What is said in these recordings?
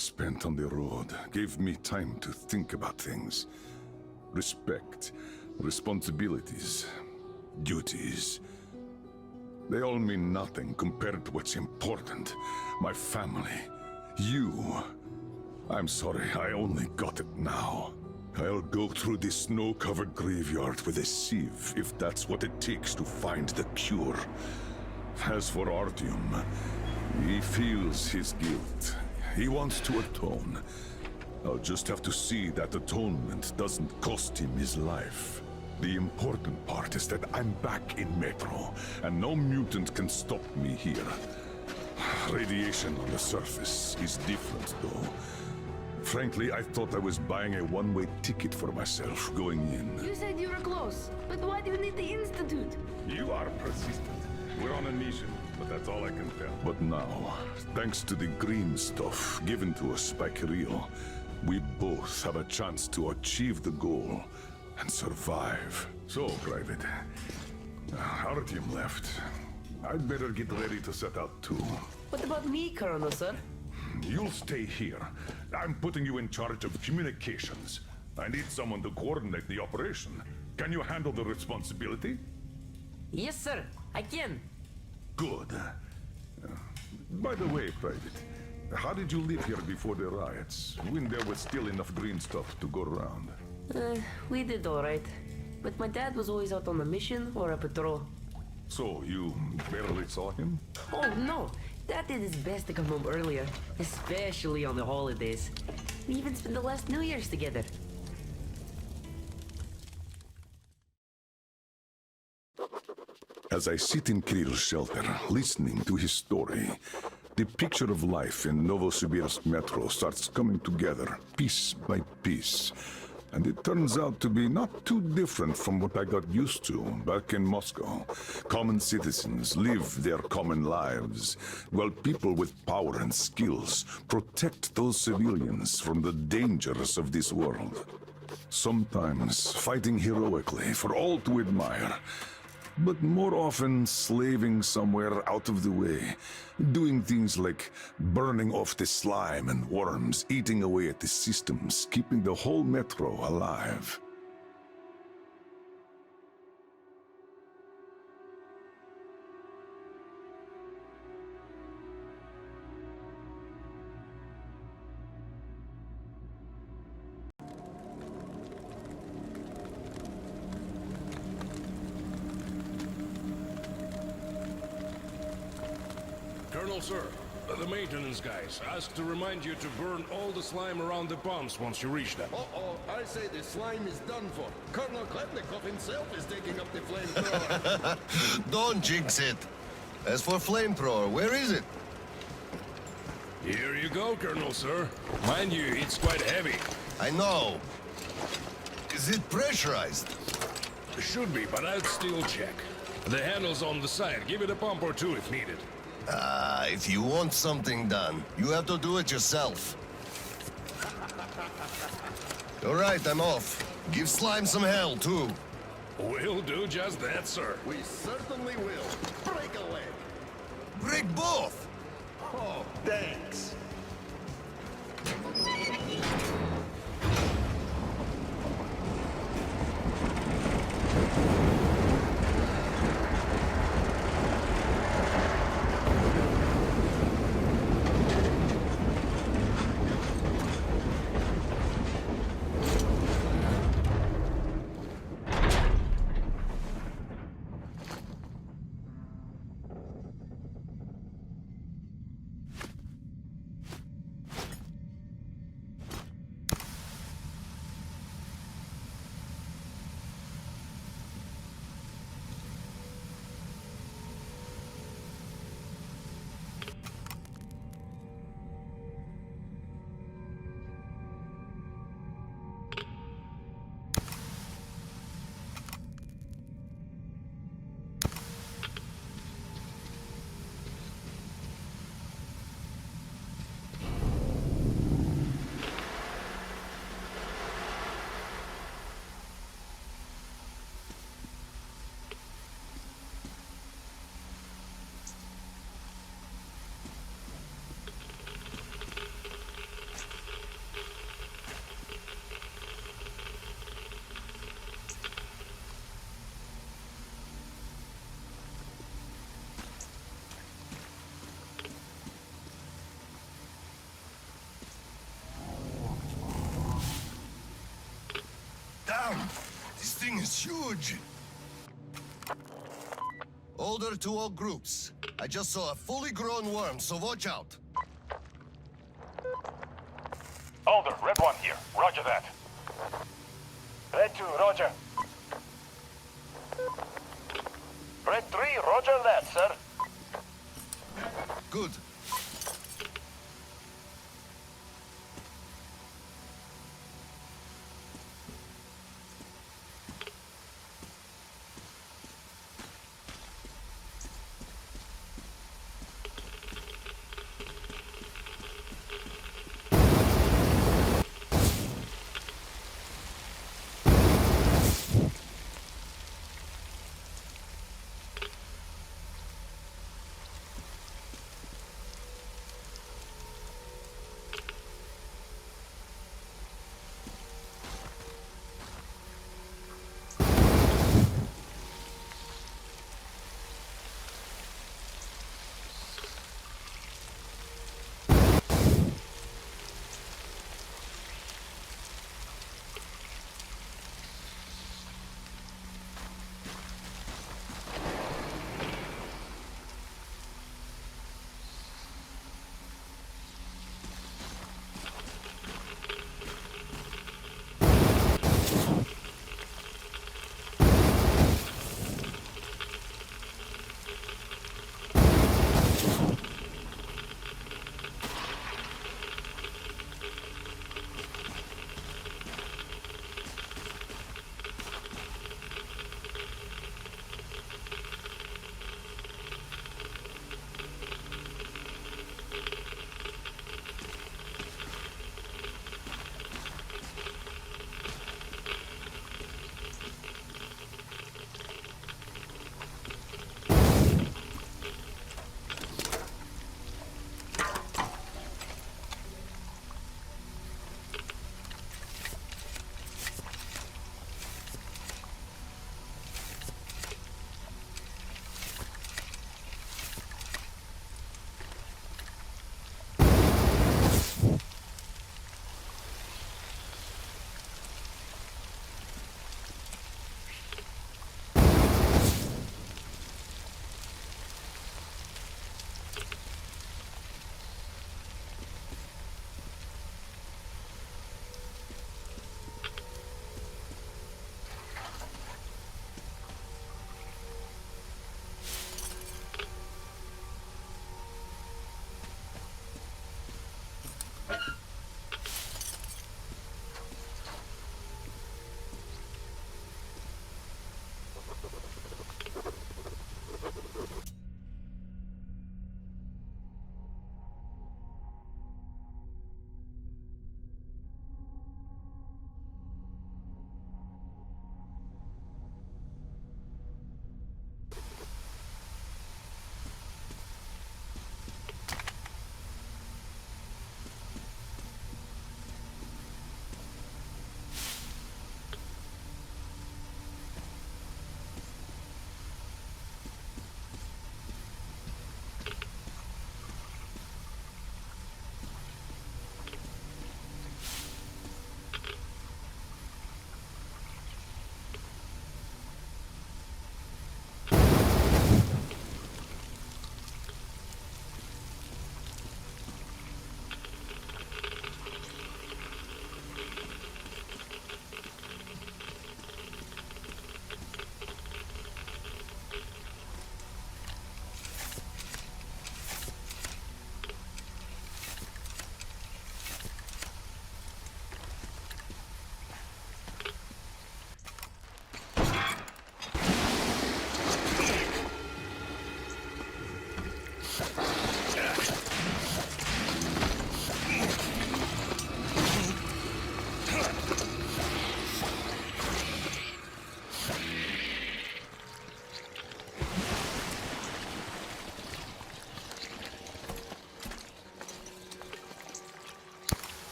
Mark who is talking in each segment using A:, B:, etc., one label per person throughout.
A: spent on the road gave me time to think about things. Respect, responsibilities, duties. They all mean nothing compared to what's important. My family. You. I'm sorry, I only got it now. I'll go through this snow-covered graveyard with a sieve, if that's what it takes to find the cure. As for Artyom, he feels his guilt. He wants to atone. I'll just have to see that atonement doesn't cost him his life. The important part is that I'm back in Metro, and no mutant can stop me here. Radiation on the surface is different, though. Frankly, I thought I was buying a one-way ticket for myself going in.
B: You said you were close, but why do you need the Institute?
A: You are persistent. We're on a mission, but that's all I can tell. But now, thanks to the green stuff given to us by Kirill, we both have a chance to achieve the goal and survive. So, Private, Artyom left. I'd better get ready to set out too.
B: What about me, Colonel, sir?
A: You'll stay here. I'm putting you in charge of communications. I need someone to coordinate the operation. Can you handle the responsibility?
B: Yes, sir. I can.
A: Good. By the way, Private, how did you live here before the riots, when there was still enough green stuff to go around?
B: We did all right. But my dad was always out on a mission or a patrol.
A: So, you barely saw him?
B: Oh, no. Dad did his best to come home earlier, especially on the holidays. We even spent the last New Year's together.
A: As I sit in Kirill's shelter, listening to his story, the picture of life in Novosibirsk Metro starts coming together, piece by piece. And it turns out to be not too different from what I got used to back in Moscow. Common citizens live their common lives, while people with power and skills protect those civilians from the dangers of this world. Sometimes fighting heroically for all to admire, but more often slaving somewhere out of the way, doing things like burning off the slime and worms, eating away at the systems, keeping the whole metro alive.
C: Colonel, sir, the maintenance guys asked to remind you to burn all the slime around the pumps once you reach them.
D: Uh-oh, I say the slime is done for. Colonel Klepnikov himself is taking up the flamethrower.
E: Don't jinx it. As for flamethrower, where is it?
C: Here you go, Colonel, sir. Mind you, it's quite heavy.
E: I know. Is it pressurized?
C: Should be, but I'd still check. The handle's on the side. Give it a pump or two if needed.
E: If you want something done, you have to do it yourself. All right, I'm off. Give slime some hell, too.
C: We'll do just that, sir.
D: We certainly will. Break a leg.
E: Break both!
D: Oh, thanks.
E: thing is huge! Order to all groups. I just saw a fully grown worm, so watch out.
F: Alder, Red 1 here. Roger that. Red 2, roger. Red 3, roger that, sir.
E: Good.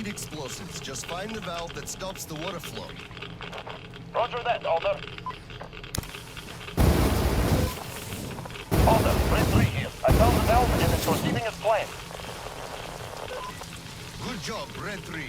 E: need explosives. Just find the valve that stops the water flow.
F: Roger that, Alder. Alder, Red 3 here. I found the valve and it's proceeding as planned.
E: Good job, Red 3.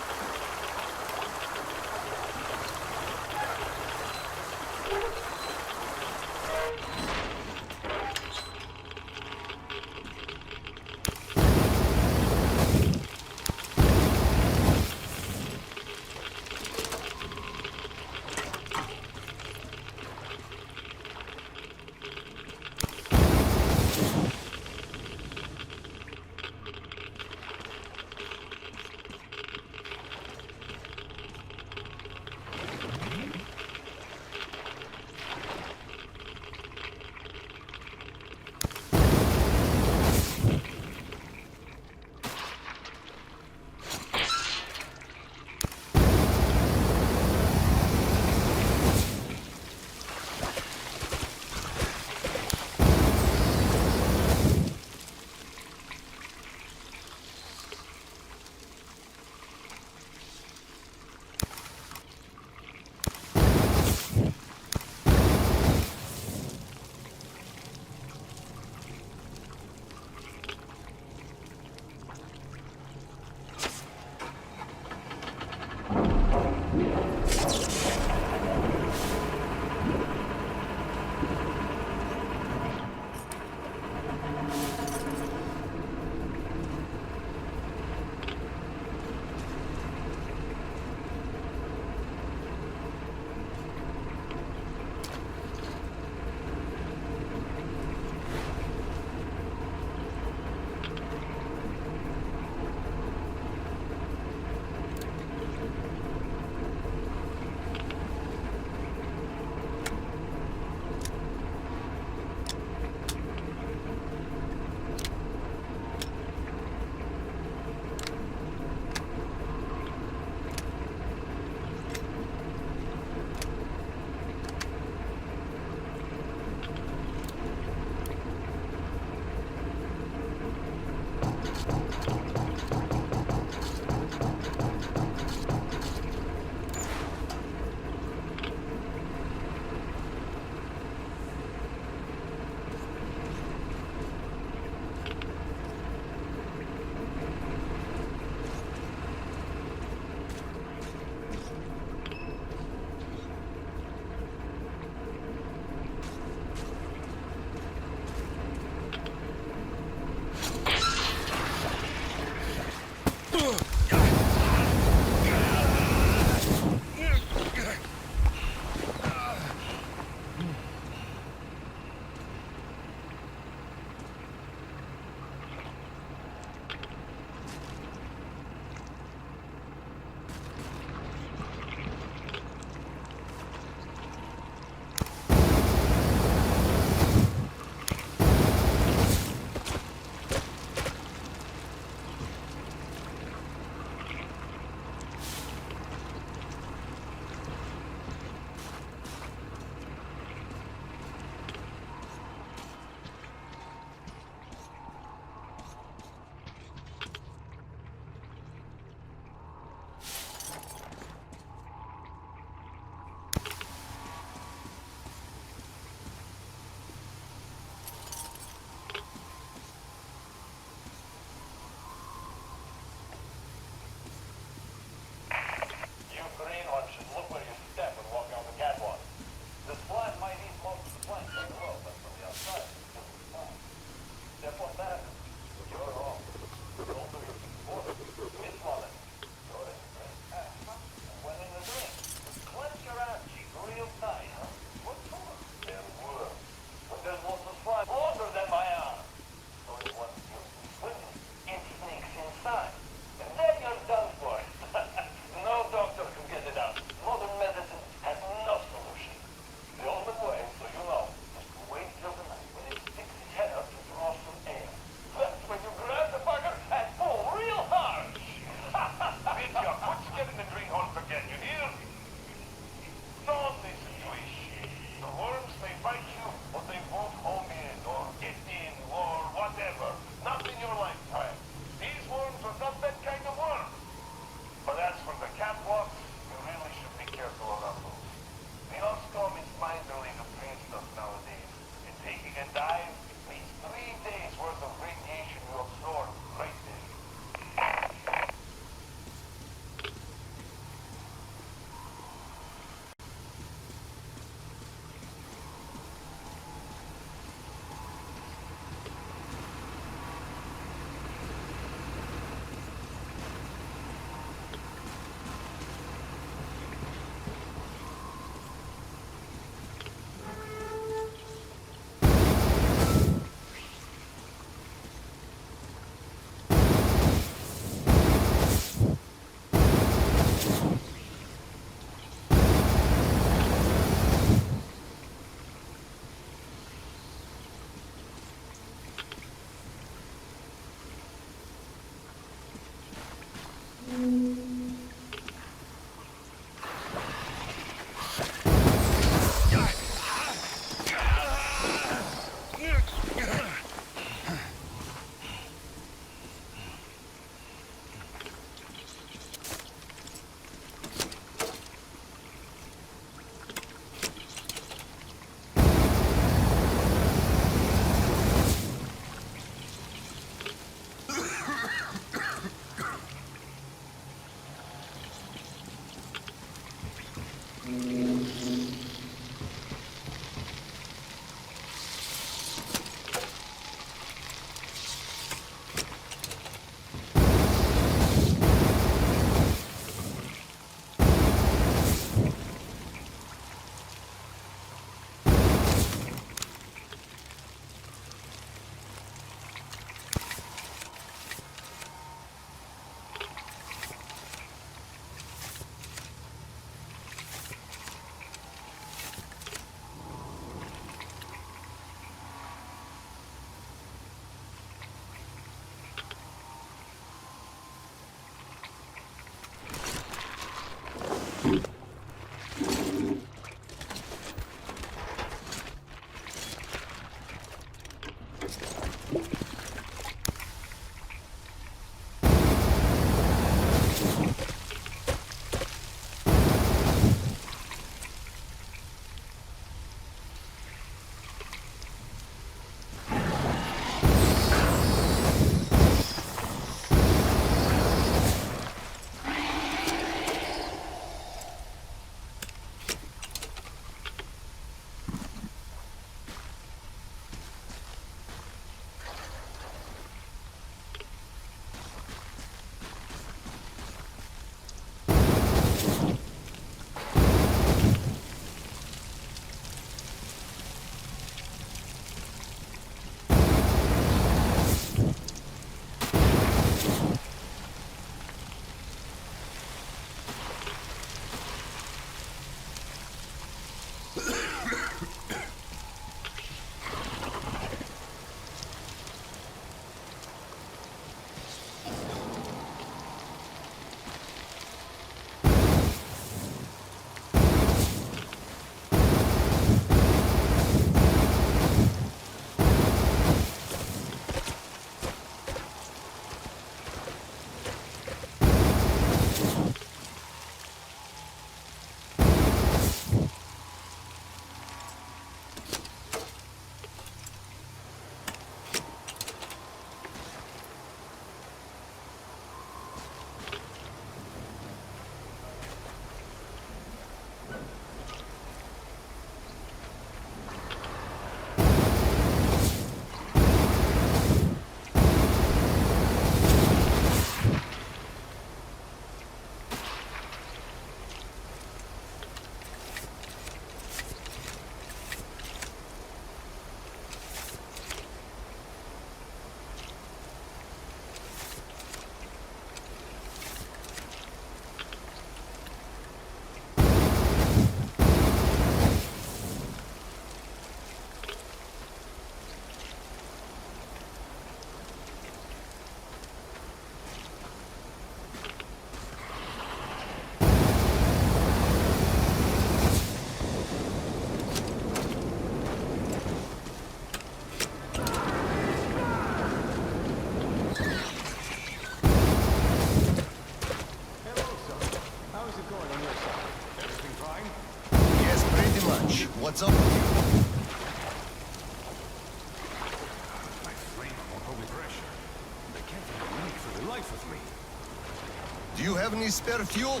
E: you have any spare fuel?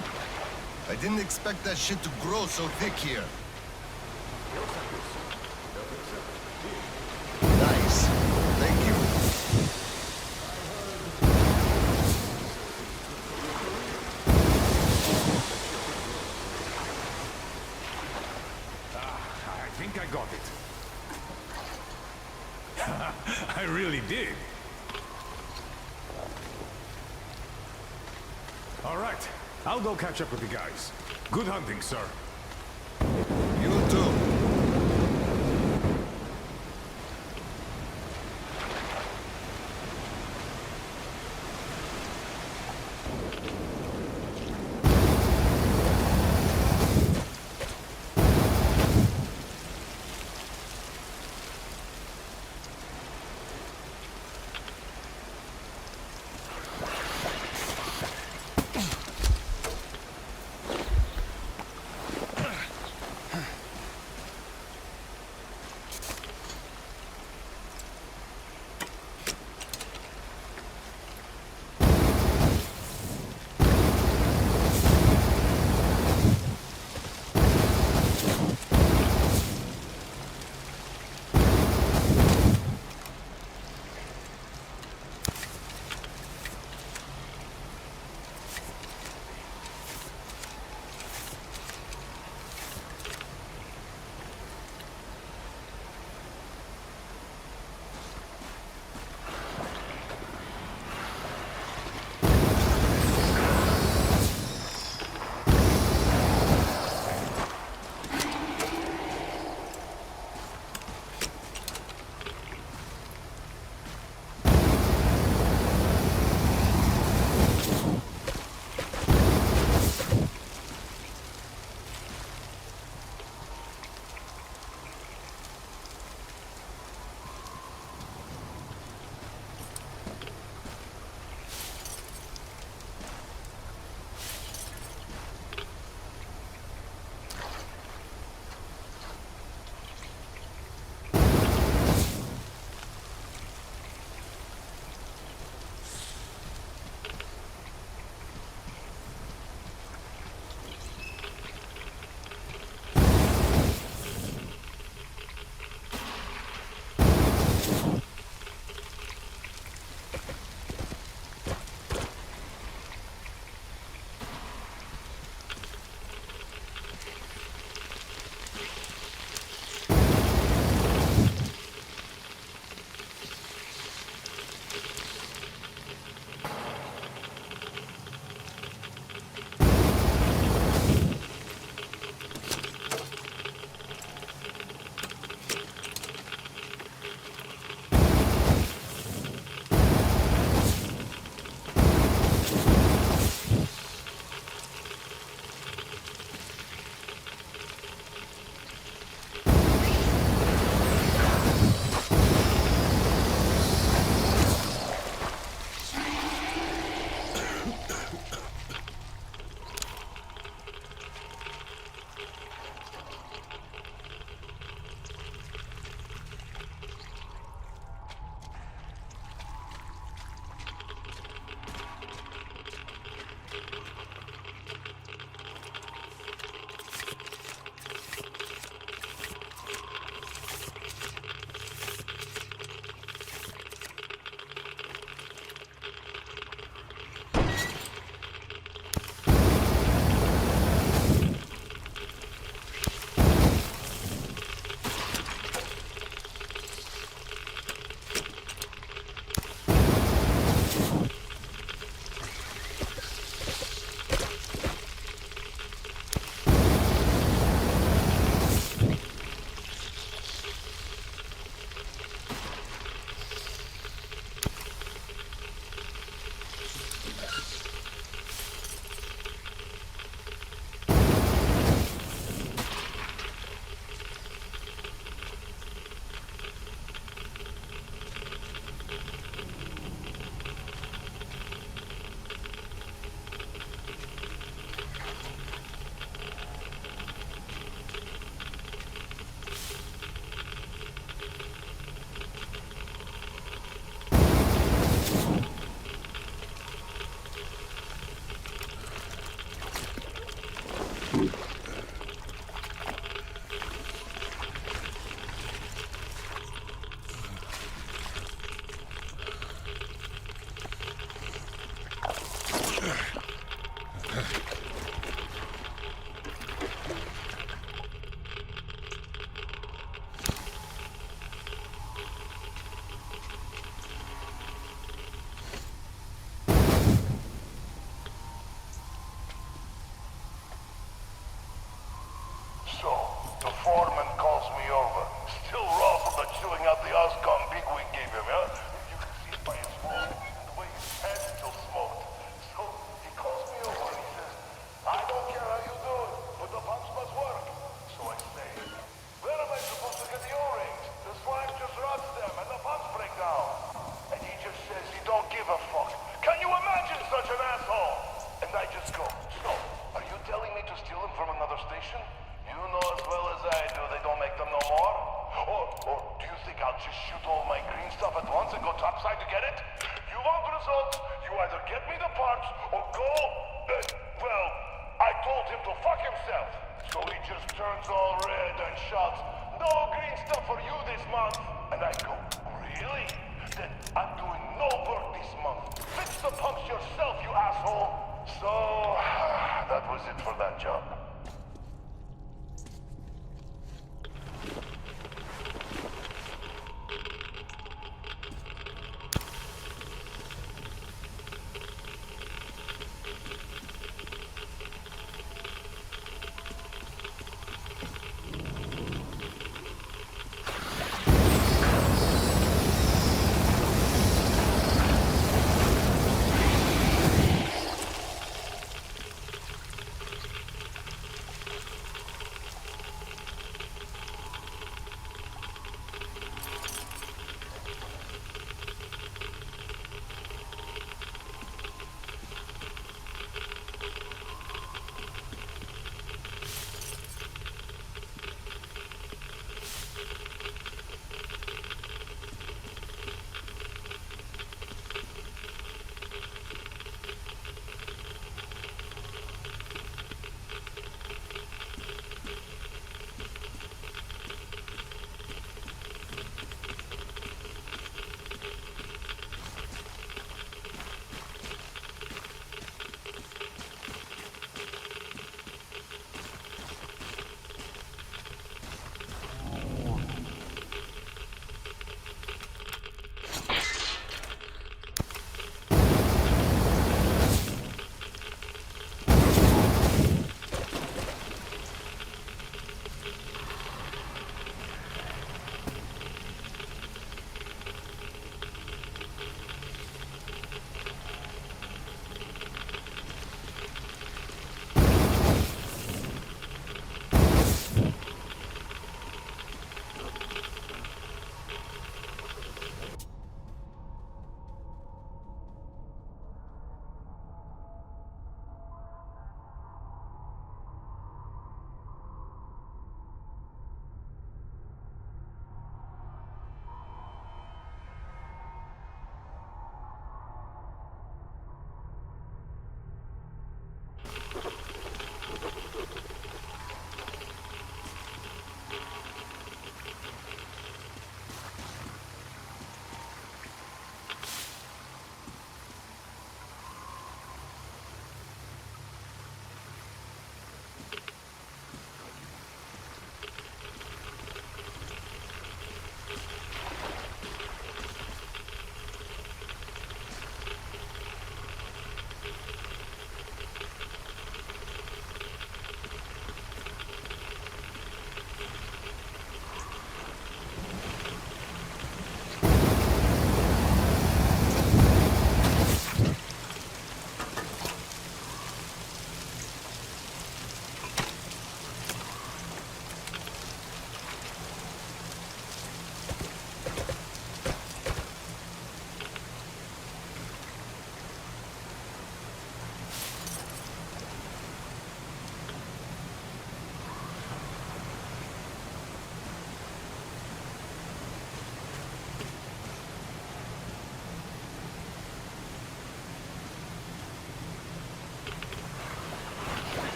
E: I didn't expect that shit to grow so thick here. Nice. Thank you.
G: I think I got it. I really did. All right, I'll go catch up with the guys. Good hunting, sir.
E: You too.
F: not just shoot all my green stuff at once and go topside to get it? You want results? You either get me the parts or go... well, I told him to fuck himself. So he just turns all red and shouts, "No green stuff for you this month." And I go, "Really? Then I'm doing no work this month. Fix the pumps yourself, you asshole." So, that was it for that job.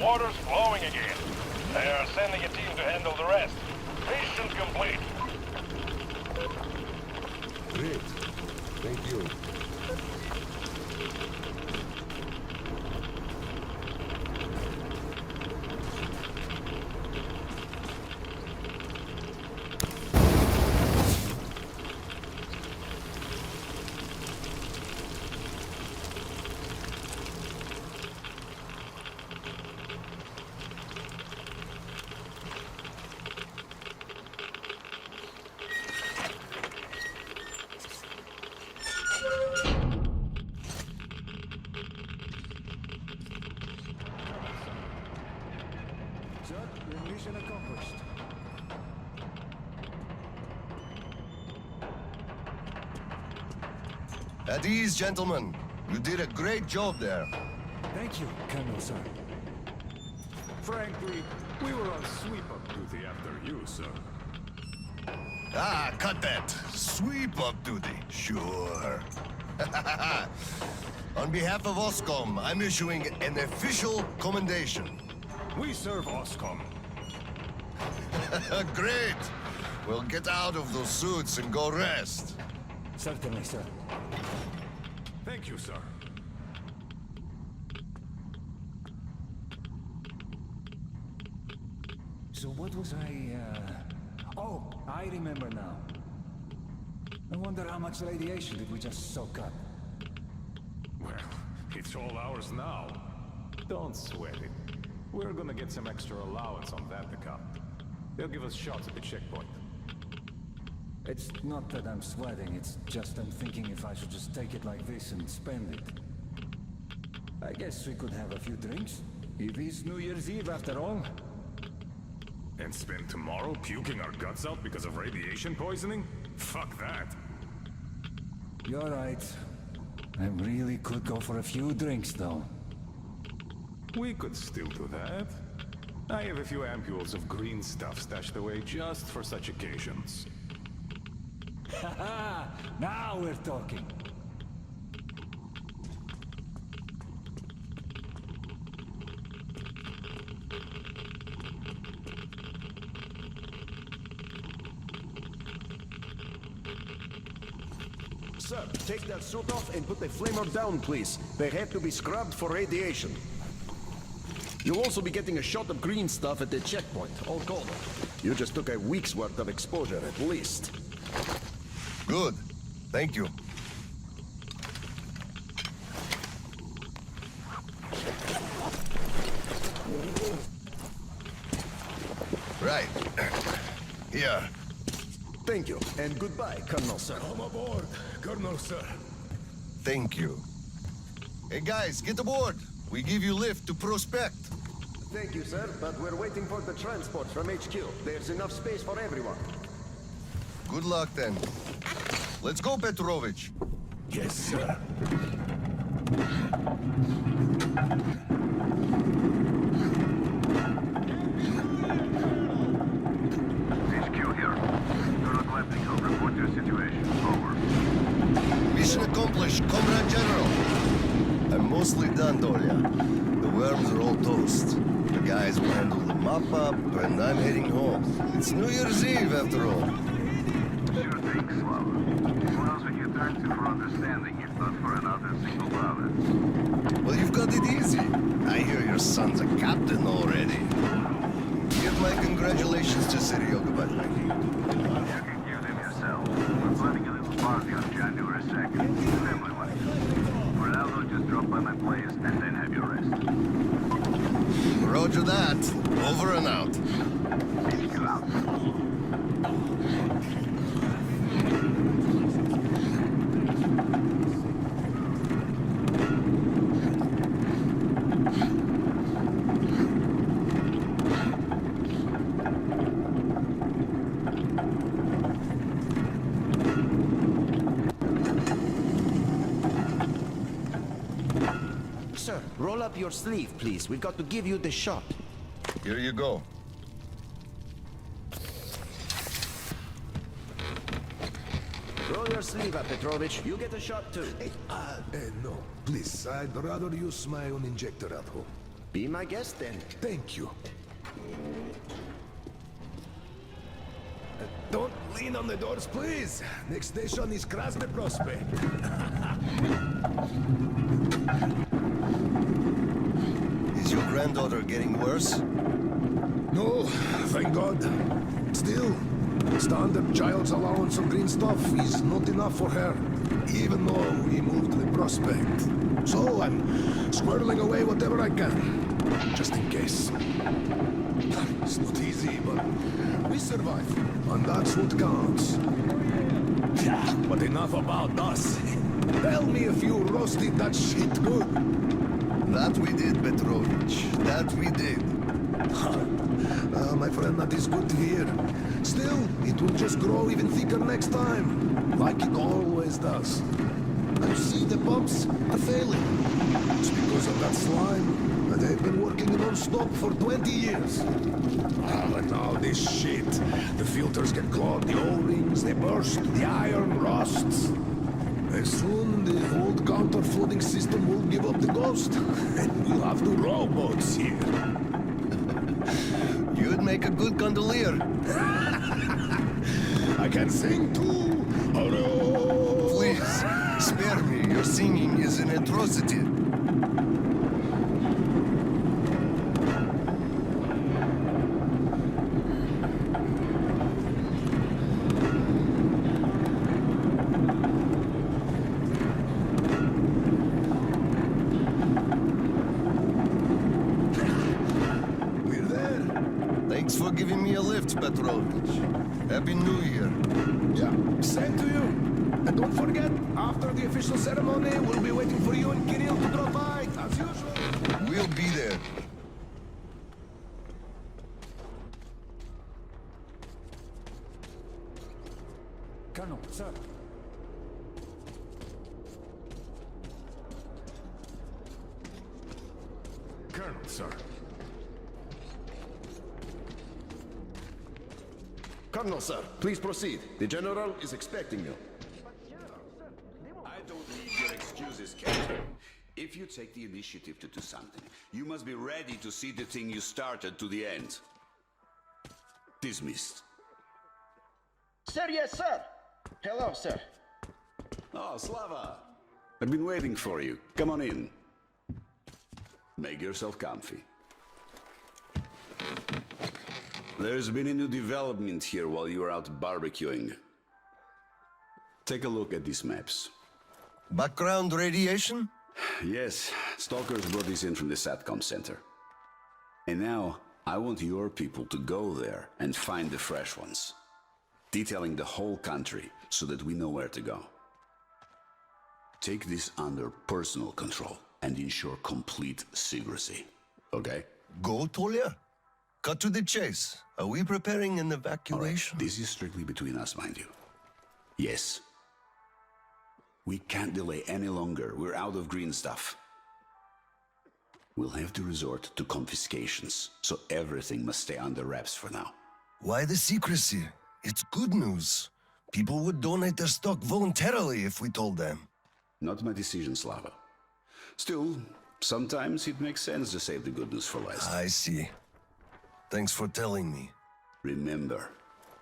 F: water's flowing again. They are sending a team to handle the rest. Mission complete.
D: Great. Thank you.
G: Sir, your mission accomplished.
E: At ease, gentlemen. You did a great job there.
G: Thank you, Colonel, sir. Frankly, we were on sweep-up duty after you, sir.
E: Ah, cut that. Sweep-up duty. Sure. On behalf of OSCOM, I'm issuing an official commendation.
G: We serve OSCOM.
E: Great! Well, get out of those suits and go rest.
G: Certainly, sir. Thank you, sir. So what was Oh, I remember now. I wonder how much radiation did we just soak up? Well, it's all ours now. Don't sweat it. We're gonna get some extra allowance on that account. They'll give us shots at the checkpoint. It's not that I'm sweating, it's just I'm thinking if I should just take it like this and spend it. I guess we could have a few drinks. It is New Year's Eve after all. And spend tomorrow puking our guts out because of radiation poisoning? Fuck that. You're right. I really could go for a few drinks, though. We could still do that. I have a few ampules of green stuff stashed away just for such occasions. Haha! Now we're talking.
H: Sir, take that suit off and put the flamer down, please. They have to be scrubbed for radiation. You'll also be getting a shot of green stuff at the checkpoint, all cold. You just took a week's worth of exposure, at least.
E: Good. Thank you. Right. Here.
H: Thank you, and goodbye, Colonel, sir.
D: Come aboard, Colonel, sir.
E: Thank you. Hey guys, get aboard. We give you lift to Prospect.
H: Thank you, sir, but we're waiting for the transport from HQ. There's enough space for everyone.
E: Good luck then. Let's go, Petrovich.
D: Yes, sir.
F: HQ here. Colonel Klepnik will report your situation. Over.
E: Mission accomplished, Comrade General. I'm mostly done, Dolia. The worms are all toast. The guys will handle the mop-up, and I'm heading home. It's New Year's Eve, after all.
F: Sure thing, Slava. Who else would you turn to for understanding if not for another single province?
E: Well, you've got it easy. I hear your son's a captain already. Give my congratulations to Seryoga Badlaki.
F: You can give them yourself. We're planning a little party on January 2nd. Family money. For now, though, just drop by my place and then have your rest.
E: Roger that. Over and out.
F: HQ out.
H: Sir, roll up your sleeve, please. We've got to give you the shot.
E: Here you go.
H: Roll your sleeve up, Petrovich. You get a shot, too.
D: No, please, I'd rather use my own injector at home.
H: Be my guest then.
G: Thank you. Don't lean on the doors, please. Next station is Krasny Prospect.
E: Is your granddaughter getting worse?
G: No, thank God. Still, standard child's allowance of green stuff is not enough for her, even though we moved to the Prospect. So I'm squirreling away whatever I can, just in case. It's not easy, but we survive, and that's what counts. Yeah, but enough about us. Tell me if you roasted that shit good.
E: That we did, Petrovich. That we did.
G: My friend, that is good to hear. Still, it will just grow even thicker next time, like it always does. And see, the pumps are failing. It's because of that slime. And they've been working non-stop for 20 years. And now this shit. The filters get clogged, the O-rings, they burst, the iron rusts. And soon the old counter-flooding system will give up the ghost. And we'll have the rowboats here.
E: You'd make a good gondolier.
G: I can sing too.
E: Please, spare me. Your singing is an atrocity.
G: We're there.
E: Thanks for giving me a lift, Petrovich. Happy New Year.
G: Yeah, same to you. And don't forget, after the official ceremony, we'll be waiting for you and Kirill to drop by, as usual.
E: We'll be there.
G: Colonel, sir.
C: Colonel, sir.
H: Colonel, sir, please proceed. The General is expecting you.
I: I don't need your excuses, Captain. If you take the initiative to do something, you must be ready to see the thing you started to the end. Dismissed.
J: Sir, yes, sir. Hello, sir.
I: Oh, Slava. I've been waiting for you. Come on in. Make yourself comfy. There's been a new development here while you were out barbecuing. Take a look at these maps.
E: Background radiation?
I: Yes, stalkers brought this in from the SATCOM center. And now, I want your people to go there and find the fresh ones. Detailing the whole country so that we know where to go. Take this under personal control and ensure complete secrecy. Okay?
E: Go, Tolia? Cut to the chase. Are we preparing an
I: All right,
E: evacuation?
I: this is strictly between us, mind you. Yes. We can't delay any longer. We're out of green stuff. We'll have to resort to confiscations, so everything must stay under wraps for now.
E: Why the secrecy? It's good news. People would donate their stock voluntarily if we told them.
I: Not my decision, Slava. Still, sometimes it makes sense to save the good news for last.
E: I see. Thanks for telling me.
I: Remember,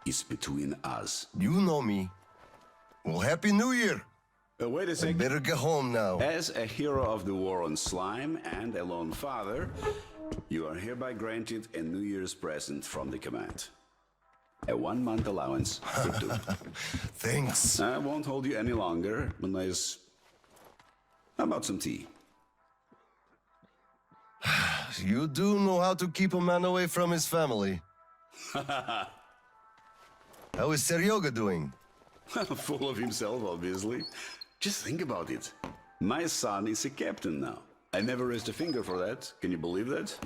I: it's between us.
E: You know me. Well, Happy New Year!
I: Wait a
E: I
I: second.
E: better get home now.
I: As a hero of the war on slime and a lone father, you are hereby granted a New Year's present from the command. A 1-month allowance for 2.
E: Thanks.
I: I won't hold you any longer unless... How about some tea?
E: You do know how to keep a man away from his family. How is Seryoga doing?
I: Full of himself, obviously. Just think about it. My son is a captain now. I never raised a finger for that. Can you believe that?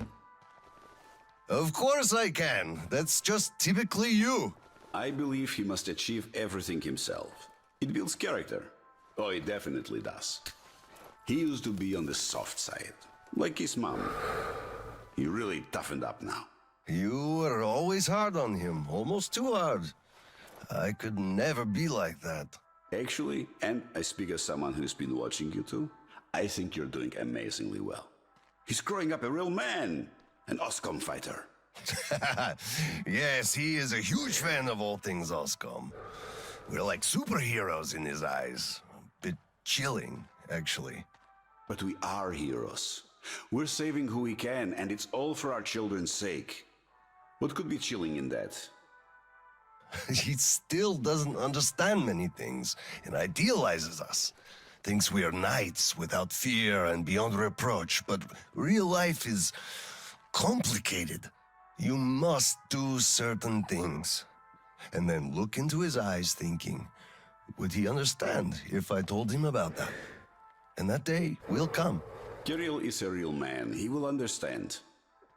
E: Of course I can. That's just typically you.
I: I believe he must achieve everything himself. It builds character. Oh, it definitely does. He used to be on the soft side, like his mom. He really toughened up now.
E: You were always hard on him, almost too hard. I could never be like that.
I: Actually, and I speak as someone who's been watching you too, I think you're doing amazingly well. He's growing up a real man, an Oscom fighter.
E: Yes, he is a huge fan of all things Oscom. We're like superheroes in his eyes. A bit chilling, actually.
I: But we are heroes. We're saving who we can, and it's all for our children's sake. What could be chilling in that?
E: He still doesn't understand many things and idealizes us. Thinks we are knights without fear and beyond reproach, but real life is complicated. You must do certain things. And then look into his eyes thinking, would he understand if I told him about that? And that day will come.
I: Kirill is a real man. He will understand.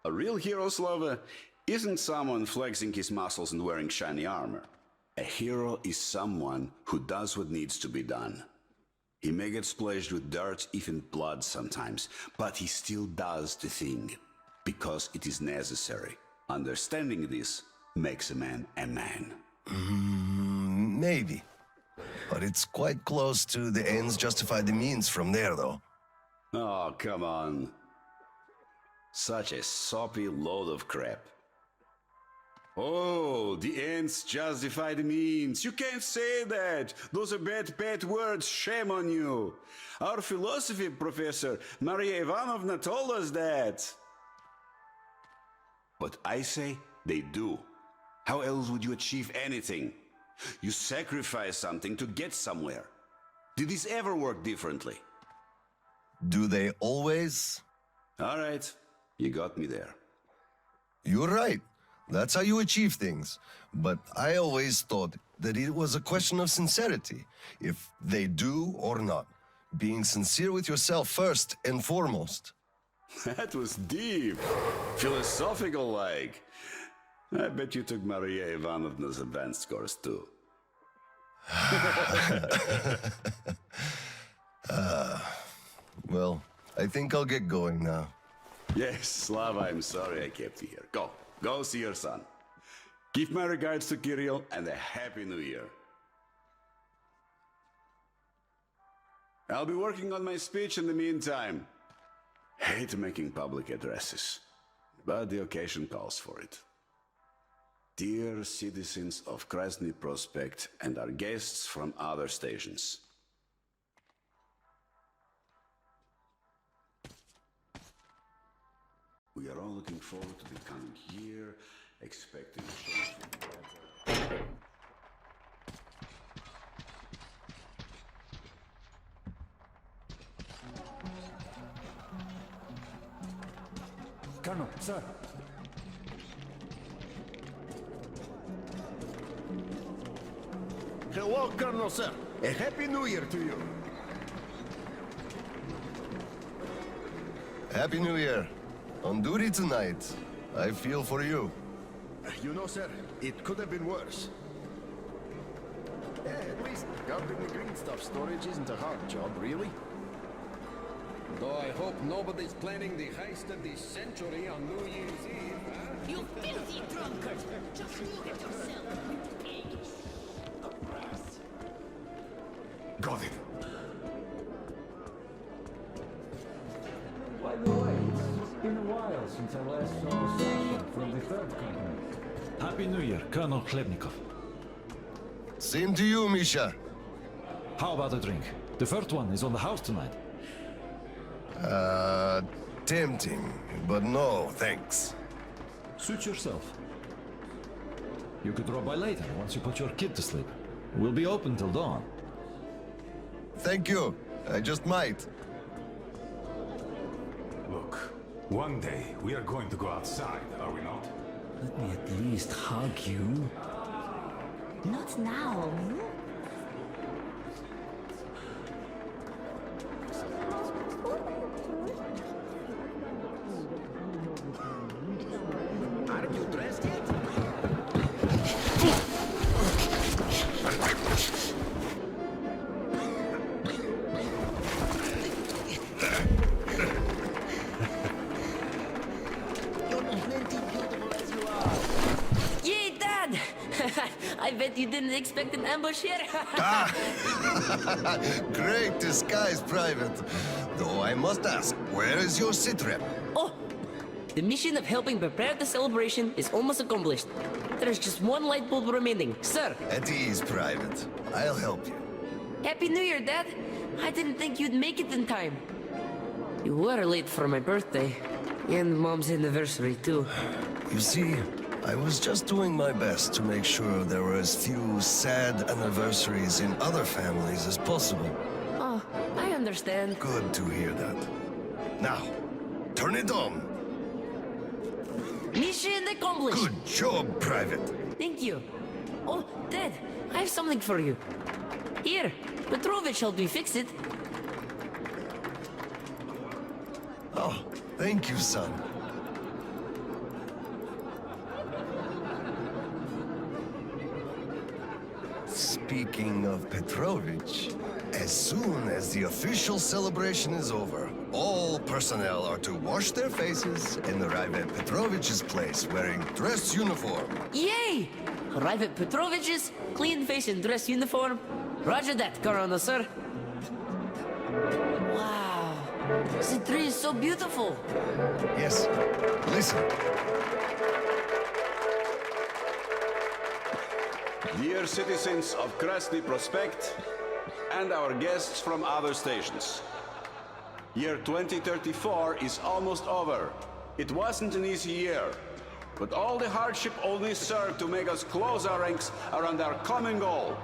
I: A real hero, Slava, isn't someone flexing his muscles and wearing shiny armor. A hero is someone who does what needs to be done. He may get splashed with dirt, even blood sometimes, but he still does the thing, because it is necessary. Understanding this makes a man a man.
E: Maybe. But it's quite close to the ends justify the means from there, though.
I: Oh, come on. Such a soppy load of crap. Oh, the ends justify the means. You can't say that. Those are bad words. Shame on you. Our philosophy professor, Maria Ivanovna, told us that. But I say they do. How else would you achieve anything? You sacrifice something to get somewhere. Did this ever work differently?
E: Do they always?
I: All right, you got me there.
E: You're right. That's how you achieve things. But I always thought that it was a question of sincerity, if they do or not. Being sincere with yourself first and foremost.
I: That was deep. Philosophical-like. I bet you took Maria Ivanovna's advanced course too.
E: Well, I think I'll get going now.
I: Yes, Slava, I'm sorry I kept you here. Go see your son. Give my regards to Kirill and a Happy New Year. I'll be working on my speech in the meantime. Hate making public addresses, but the occasion calls for it. Dear citizens of Krasny Prospect and our guests from other stations. We are all looking forward to the coming year, expecting something better.
G: Colonel, sir.
H: Hello, Colonel, sir. A Happy New Year to you.
E: Happy New Year. On duty tonight. I feel for you.
H: You know, sir, it could have been worse. Yeah, at least guarding the green stuff storage isn't a hard job, really.
D: Though I hope nobody's planning the heist of the century on New Year's Eve, huh?
K: You filthy drunkard! Just look at yourself, you pig!
A: Got it.
G: By the way, it's been a while since I last saw Sasha from the third company.
L: Happy New Year, Colonel Khlebnikov.
E: Same to you, Misha.
L: How about a drink? The first one is on the house tonight.
E: Tempting, but no, thanks.
L: Suit yourself. You could drop by later, once you put your kid to sleep. We'll be open till dawn.
E: Thank you. I just might.
G: Look, one day we are going to go outside, are we not?
B: Let me at least hug you.
K: Not now.
J: Aren't you dressed yet?
K: You're plenty beautiful as you are.
B: Yay, Dad! I bet you didn't expect an ambush here.
E: Great disguise, Private. Though I must ask, where is your sitrep?
B: Oh! The mission of helping prepare the celebration is almost accomplished. There's just one light bulb remaining, sir.
E: At ease, Private. I'll help you.
B: Happy New Year, Dad! I didn't think you'd make it in time. You were late for my birthday. And Mom's anniversary, too.
E: You see, I was just doing my best to make sure there were as few sad anniversaries in other families as possible.
B: Oh, I understand.
E: Good to hear that. Now, turn it on.
B: Mission accomplished!
E: Good job, Private.
B: Thank you. Oh, Dad, I have something for you. Here, Petrovich helped me fix it.
E: Oh, thank you, son. Speaking of Petrovich, as soon as the official celebration is over, all personnel are to wash their faces and arrive at Petrovich's place wearing dress uniform.
B: Yay! Arrive at Petrovich's, clean face and dress uniform. Roger that, Corona, sir. Wow, the tree is so beautiful.
E: Yes, listen.
I: Dear citizens of Krasny Prospect and our guests from other stations. Year 2034 is almost over. It wasn't an easy year, but all the hardship only served to make us close our ranks around our common goal.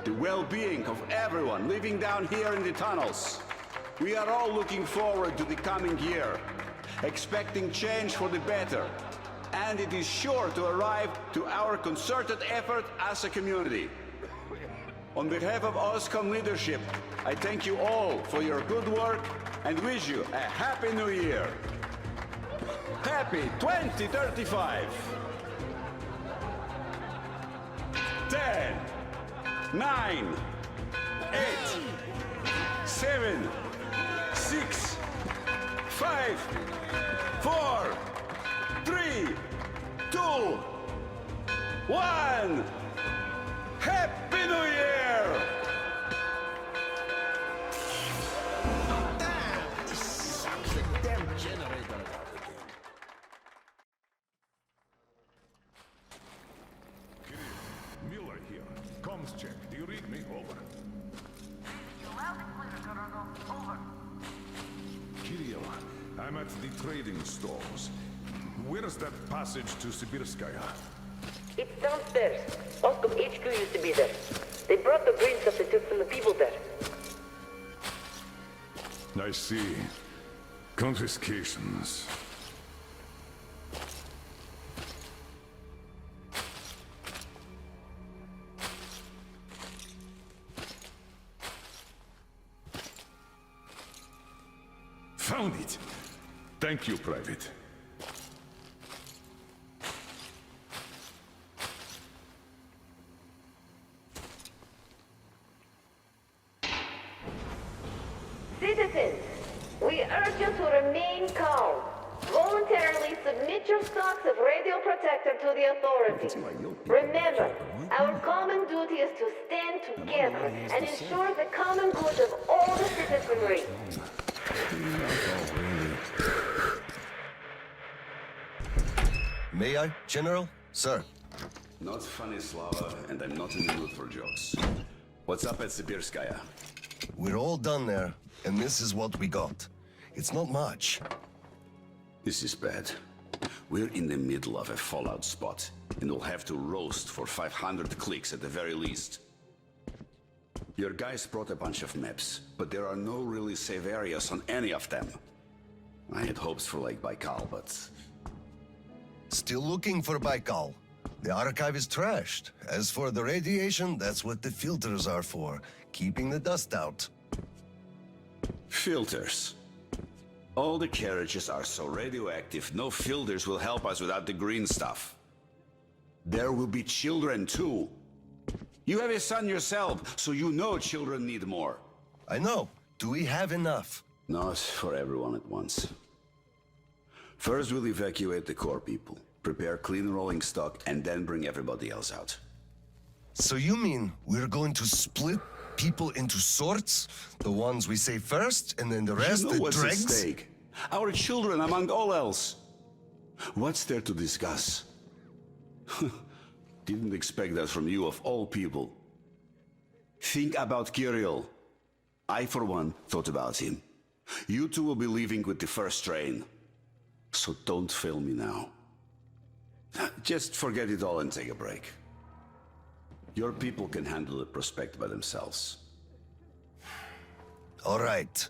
I: The well-being of everyone living down here in the tunnels. We are all looking forward to the coming year, expecting change for the better. And it is sure to arrive to our concerted effort as a community. On behalf of OSCOM leadership, I thank you all for your good work and wish you a Happy New Year. Happy 2035! 10, 9, 8, 7, 6, 5, 4, 3, 2, 1! Happy New Year!
H: Damn generator.
C: Miller here. Comms check. Do you read me? Over. Kirill, I'm at the trading stalls. Where's that passage to Sibirskaya?
B: It's downstairs. Oscom HQ used to be there. They brought the green stuff they took from the people there.
A: I see. Confiscations. Found it! Thank you, Private.
M: Citizens, we urge you to remain calm. Voluntarily submit your stocks of radio protector to the authorities. Remember, our common duty is to stand together and ensure the common good of all the citizenry.
E: May I, General? Sir.
I: Not funny, Slava, and I'm not in the mood for jokes. What's up at Sibirskaya?
E: We're all done there, and this is what we got. It's not much.
I: This is bad. We're in the middle of a fallout spot, and we'll have to roast for 500 clicks at the very least. Your guys brought a bunch of maps, but there are no really safe areas on any of them. I had hopes for Lake Baikal, but...
E: Still looking for Baikal. The archive is trashed. As for the radiation, that's what the filters are for. Keeping the dust out.
I: Filters. All the carriages are so radioactive, no filters will help us without the green stuff. There will be children too. You have a son yourself, so you know children need more.
E: I know. Do we have enough?
I: Not for everyone at once. First we'll evacuate the core people, prepare clean rolling stock, and then bring everybody else out.
E: So you mean we're going to split people into sorts? The ones we save first, and then the rest,
I: you know
E: the
I: what's
E: dregs?
I: at stake. Our children, among all else. What's there to discuss? Didn't expect that from you of all people. Think about Kirill. I, for one, thought about him. You two will be leaving with the first train. So don't fail me now. Just forget it all and take a break. Your people can handle the prospect by themselves.
E: All right.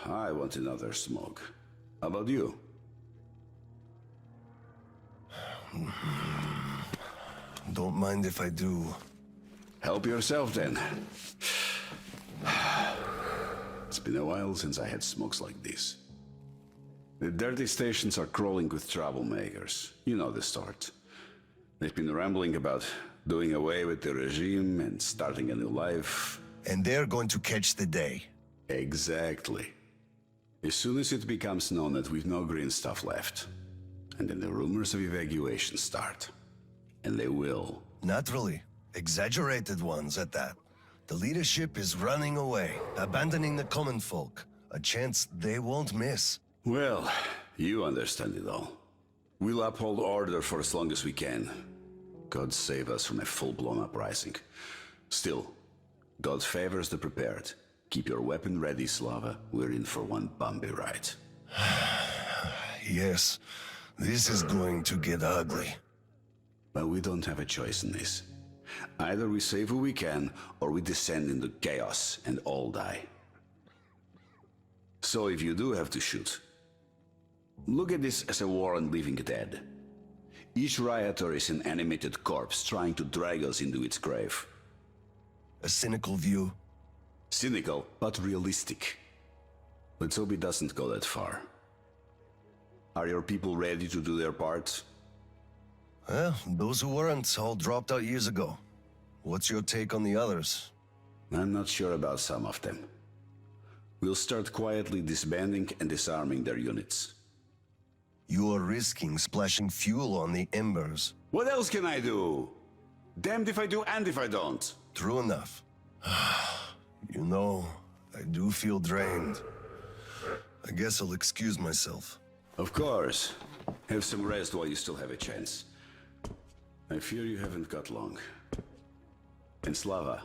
I: I want another smoke. How about you?
E: Don't mind if I do.
I: Help yourself then. It's been a while since I had smokes like this. The dirty stations are crawling with troublemakers. You know the sort. They've been rambling about doing away with the regime and starting a new life.
E: And they're going to catch the day.
I: Exactly. As soon as it becomes known that we've no green stuff left, and then the rumors of evacuation start. And they will.
E: Naturally. Exaggerated ones at that. The leadership is running away, abandoning the common folk. A chance they won't miss.
I: Well, you understand it all. We'll uphold order for as long as we can. God save us from a full-blown uprising. Still, God favors the prepared. Keep your weapon ready, Slava. We're in for one bumpy ride.
E: Yes, this is going to get ugly.
I: But we don't have a choice in this. Either we save who we can, or we descend into chaos and all die. So if you do have to shoot, look at this as a war on living dead. Each rioter is an animated corpse trying to drag us into its grave.
E: A cynical view.
I: Cynical, but realistic. Let's hope it doesn't go that far. Are your people ready to do their part?
E: Well, those who weren't all dropped out years ago. What's your take on the others?
I: I'm not sure about some of them. We'll start quietly disbanding and disarming their units.
E: You are risking splashing fuel on the embers.
I: What else can I do? Damned if I do and if I don't.
E: True enough. You know, I do feel drained. I guess I'll excuse myself.
I: Of course. Have some rest while you still have a chance. I fear you haven't got long. And Slava,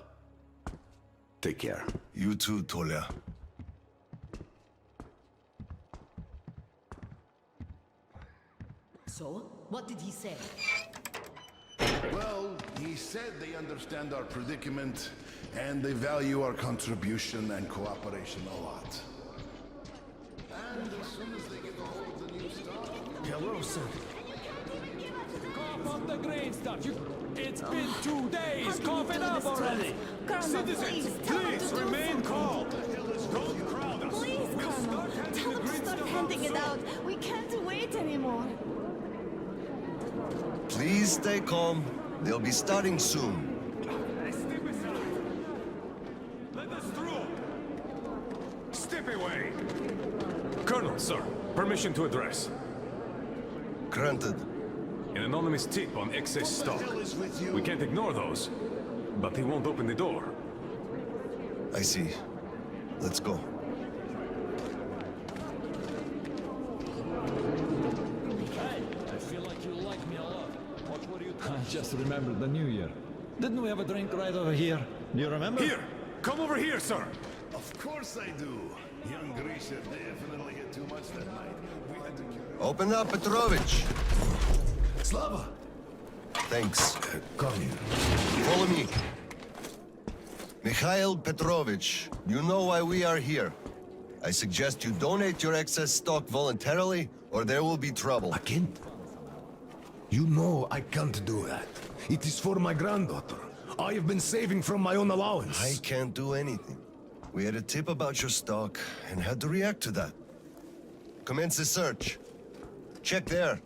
I: take care.
E: You too, Tolia.
K: So, what did he say?
F: Well, he said they understand our predicament, and they value our contribution and cooperation a lot. And as soon as they get a hold of the new stuff...
G: Hello, sir. Cough up the green stuff. It's been 2 days. Cough it up already.
K: Citizens,
G: please remain calm. Don't crowd us.
M: Please, Colonel, tell them to start handing it out. We can't wait anymore.
E: Please stay calm. They'll be starting soon.
G: Let us through. Step away. Colonel, sir. Permission to address.
E: Granted.
G: An anonymous tip on excess stock. We can't ignore those, but he won't open the door.
E: I see. Let's go.
L: Hey, I feel like you like me a lot. What were you I just remembered the New Year. Didn't we have a drink right over here? Do you remember?
G: Here! Come over here, sir!
F: Of course I do. Young Grisha definitely had too much that night. We had to carry...
E: Open up, Petrovich.
F: Slava!
E: Thanks.
F: Come here.
E: Follow me. Mikhail Petrovich, you know why we are here. I suggest you donate your excess stock voluntarily, or there will be trouble.
N: I can't. You know I can't do that. It is for my granddaughter. I have been saving from my own allowance.
E: I can't do anything. We had a tip about your stock, and had to react to that. Commence the search. Check there.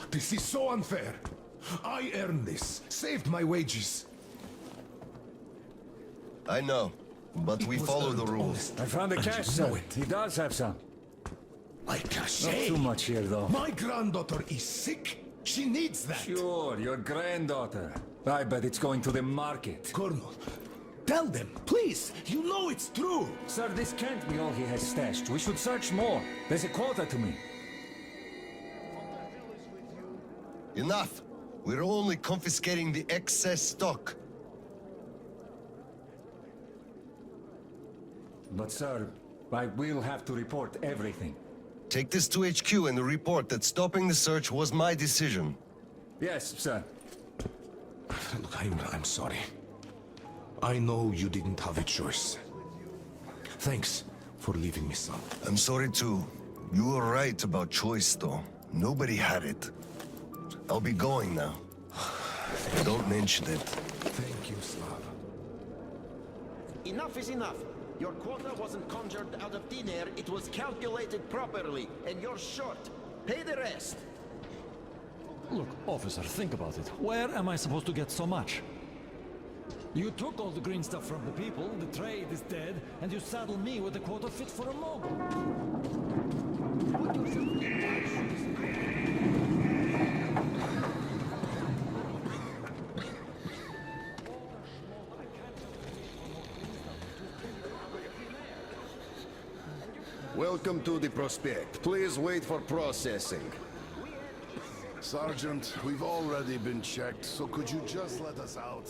N: This is so unfair. I earned this, saved my wages.
E: I know, but we follow the rules.
G: I found the cash, sir. He does have some.
N: Like cash.
G: Not too much here, though.
N: My granddaughter is sick. She needs that.
G: Sure, your granddaughter. I bet it's going to the market.
N: Colonel, Tell them, please. You know it's true.
G: Sir, this can't be all he has stashed. We should search more. There's a quota to me.
E: Enough. We're only confiscating the excess stock.
G: But sir, I will have to report everything.
E: Take this to HQ and report that stopping the search was my decision.
G: Yes, sir.
N: Look, I'm sorry. I know you didn't have a choice. Thanks for leaving me some.
E: I'm sorry too. You were right about choice though. Nobody had it. I'll be going now. Don't mention it.
N: Thank you, Slav.
J: Enough is enough. Your quota wasn't conjured out of thin air, it was calculated properly, and you're short. Pay the rest.
L: Look, officer, think about it. Where am I supposed to get so much? You took all the green stuff from the people, the trade is dead, and you saddle me with a quota fit for a mogul. Put yourself in my shoes.
H: Welcome to the prospect. Please wait for processing.
F: Sergeant, we've already been checked, so could you just let us out?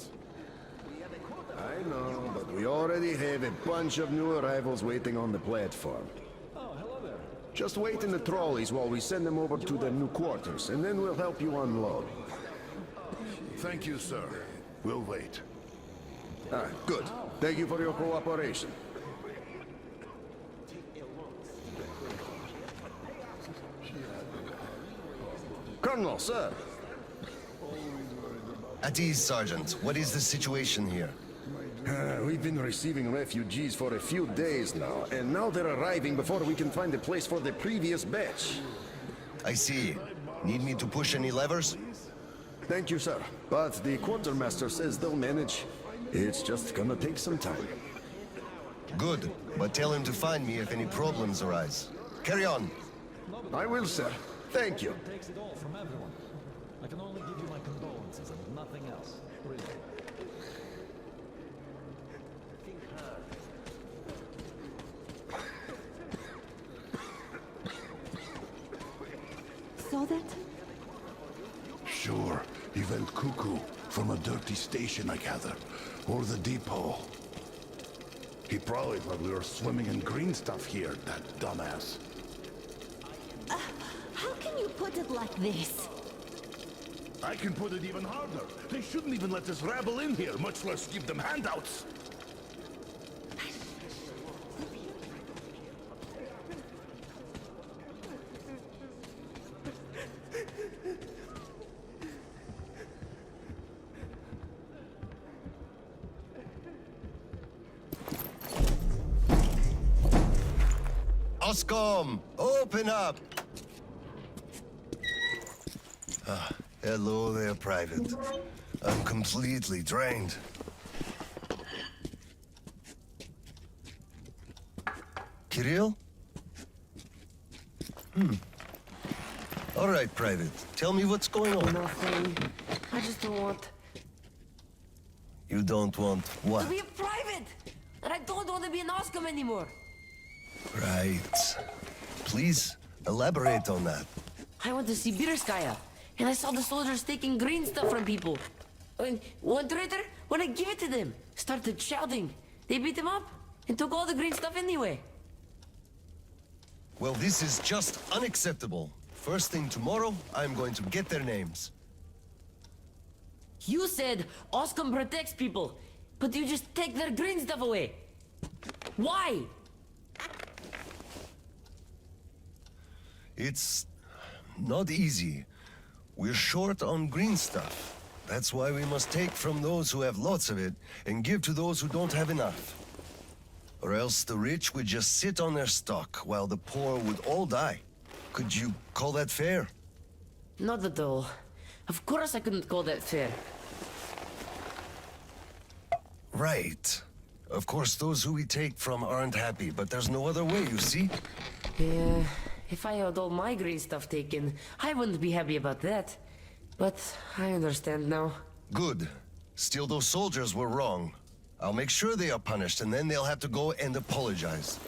H: I know, but we already have a bunch of new arrivals waiting on the platform.
L: Oh, hello there.
H: Just wait in the trolleys while we send them over to their new quarters, and then we'll help you unload.
F: Thank you, sir. We'll wait.
H: Ah, good. Thank you for your cooperation. Colonel, sir.
E: At ease, Sergeant. What is the situation here?
H: We've been receiving refugees for a few days now, and now they're arriving before we can find a place for the previous batch.
E: I see. Need me to push any levers?
H: Thank you, sir. But the quartermaster says they'll manage. It's just gonna take some time.
E: Good, but tell him to find me if any problems arise. Carry on.
H: I will, sir. Thank you.
L: Takes it all from everyone. I can only give you my condolences and nothing else. Really.
K: Saw that?
F: Sure. He went cuckoo from a dirty station, I gather. Or the depot. He probably thought we were swimming in green stuff here, that dumbass.
K: How can you put it like this?
F: I can put it even harder. They shouldn't even let this rabble in here, much less give them handouts.
E: Oscom, open up! Hello there, Private. I'm completely drained. Kirill? All right, Private. Tell me what's going on.
B: Nothing. I just don't want
E: You don't want what?
B: to be a private! And I don't want to be an Oscom anymore!
E: Right. Please, elaborate on that.
B: I went to Sibirskaya, and I saw the soldiers taking green stuff from people. And one traitor, when I give it to them, started shouting. They beat him up and took all the green stuff anyway.
E: Well, this is just unacceptable. First thing tomorrow, I'm going to get their names.
B: You said Oscom protects people, but you just take their green stuff away. Why?
E: It's not easy. We're short on green stuff. That's why we must take from those who have lots of it and give to those who don't have enough. Or else the rich would just sit on their stock while the poor would all die. Could you call that fair?
B: Not at all. Of course I couldn't call that fair.
E: Right. Of course, those who we take from aren't happy, but there's no other way, you see?
B: Yeah, if I had all my green stuff taken, I wouldn't be happy about that. But I understand now.
E: Good. Still, those soldiers were wrong. I'll make sure they are punished, and then they'll have to go and apologize.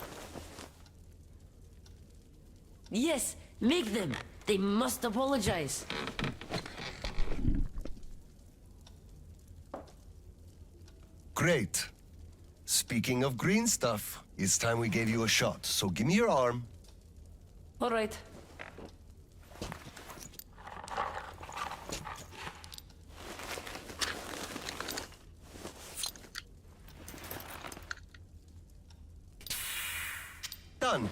B: Yes, make them. They must apologize.
E: Great. Speaking of green stuff, it's time we gave you a shot, so give me your arm.
B: All right.
E: Done.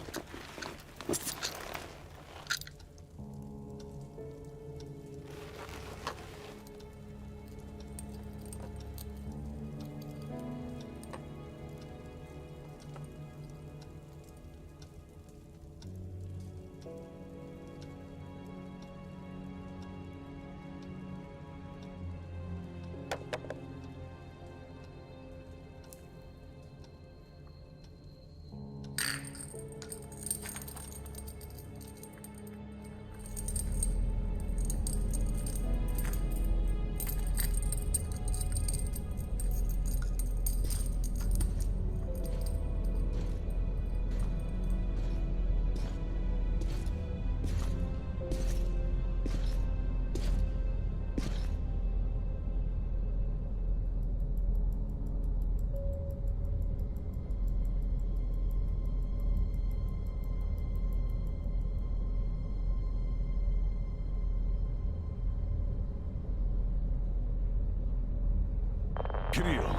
A: Kirill,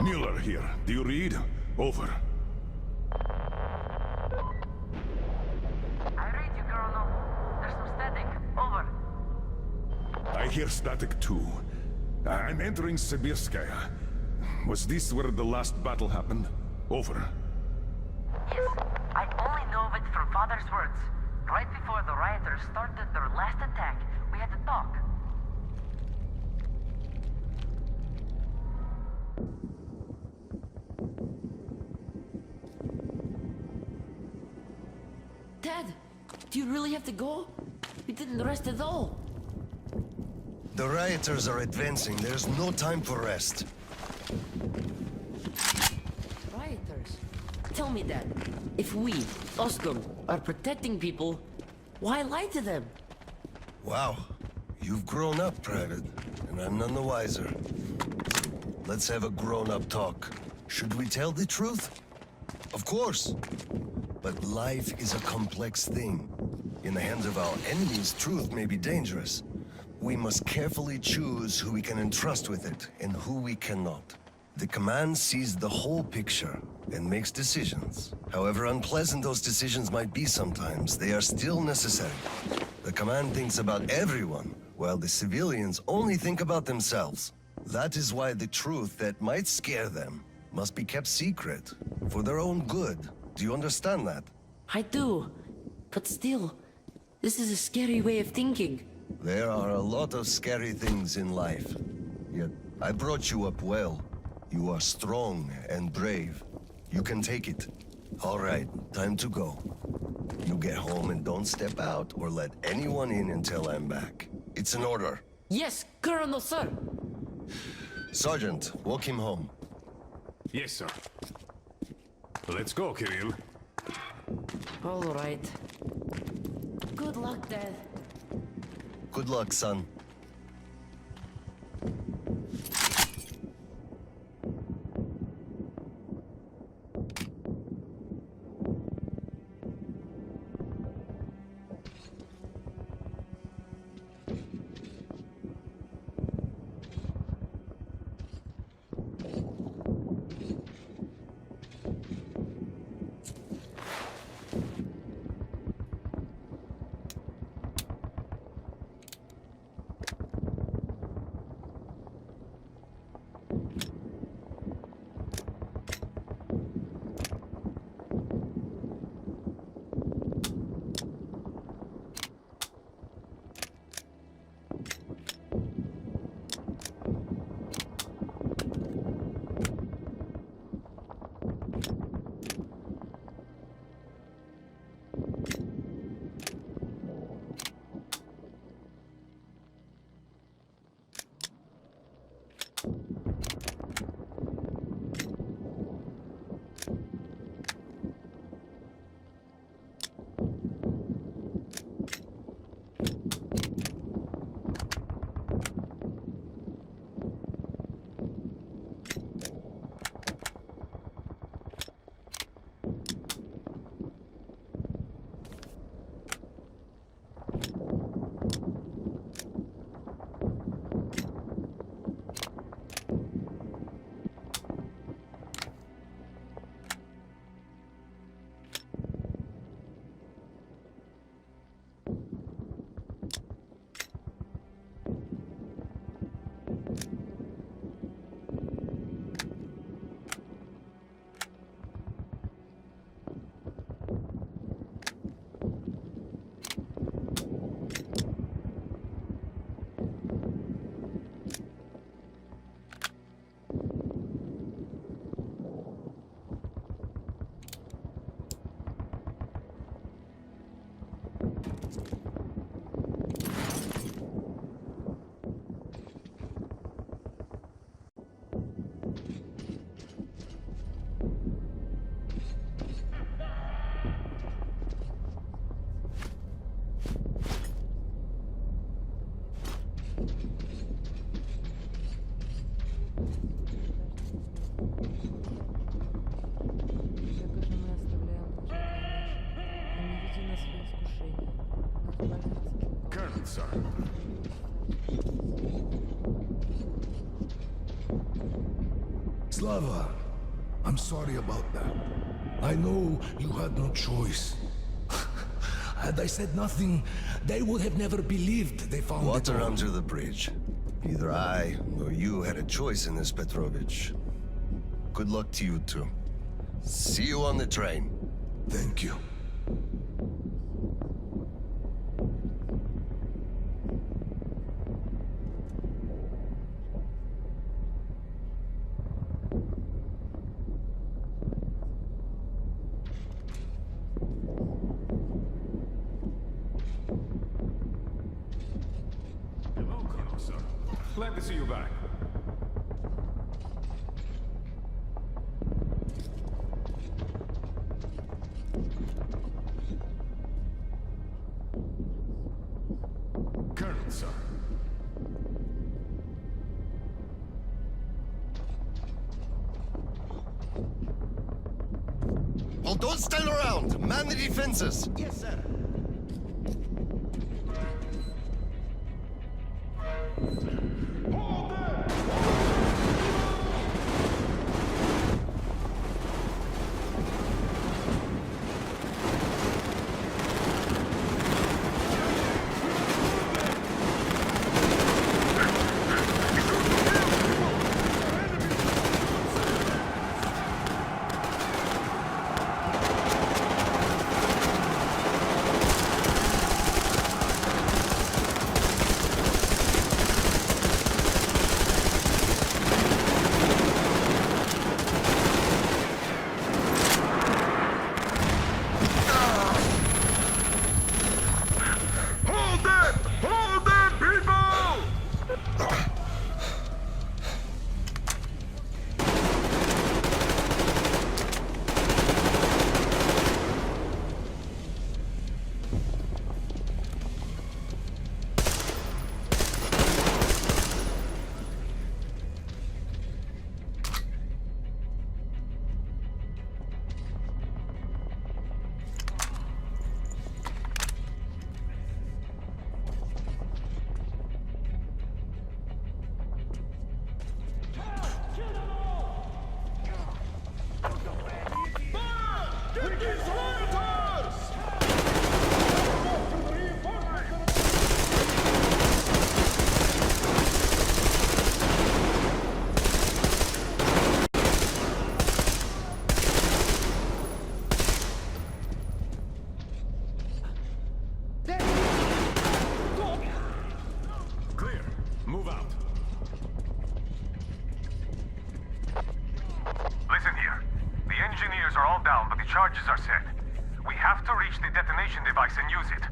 A: Mueller here. Do you read? Over.
O: I read you, Colonel. There's some static. Over.
A: I hear static too. I'm entering Sibirskaya. Was this where the last battle happened? Over.
O: Yes, I only know of it from Father's words. Right before the rioters started their last attack, we had to talk.
B: Dad, do you really have to go? We didn't rest at all.
E: The rioters are advancing. There's no time for rest.
B: Rioters? Tell me, Dad. If we, Oskum, are protecting people, why lie to them?
E: Wow. You've grown up, Private, and I'm none the wiser. Let's have a grown-up talk. Should we tell the truth? Of course. But life is a complex thing. In the hands of our enemies, truth may be dangerous. We must carefully choose who we can entrust with it and who we cannot. The command sees the whole picture and makes decisions. However unpleasant those decisions might be sometimes, they are still necessary. The command thinks about everyone, while the civilians only think about themselves. That is why the truth that might scare them must be kept secret, for their own good. Do you understand that?
B: I do. But still, this is a scary way of thinking.
E: There are a lot of scary things in life. Yet, I brought you up well. You are strong and brave. You can take it. All right, time to go. You get home and don't step out or let anyone in until I'm back. It's an order.
B: Yes, Colonel, sir.
E: Sergeant, walk him home.
N: Yes, sir. Let's go, Kirill.
B: All right. Good luck, Dad.
E: Good luck, son.
G: Colonel, sir.
N: Slava, I'm sorry about that. I know you had no choice. Had I said nothing, they would have never believed they found
E: Water
N: it all.
E: under the bridge. Neither I nor you had a choice in this, Petrovich. Good luck to you two. See you on the train.
N: Thank you.
G: Hello, Colonel, sir. Glad to see you back. Colonel, sir.
E: Well, don't stand around! Man the defenses!
J: Yes, sir.
G: Clear. Move out.
F: Listen here. The engineers are all down, but the charges are set. We have to reach the detonation device and use it.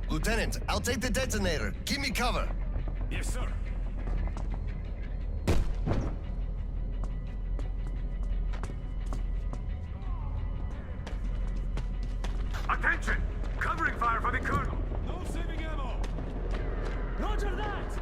E: Lieutenant, I'll take the detonator. Give me cover.
G: Yes, sir.
F: Attention! Covering fire for the colonel.
G: No saving ammo.
K: Roger that!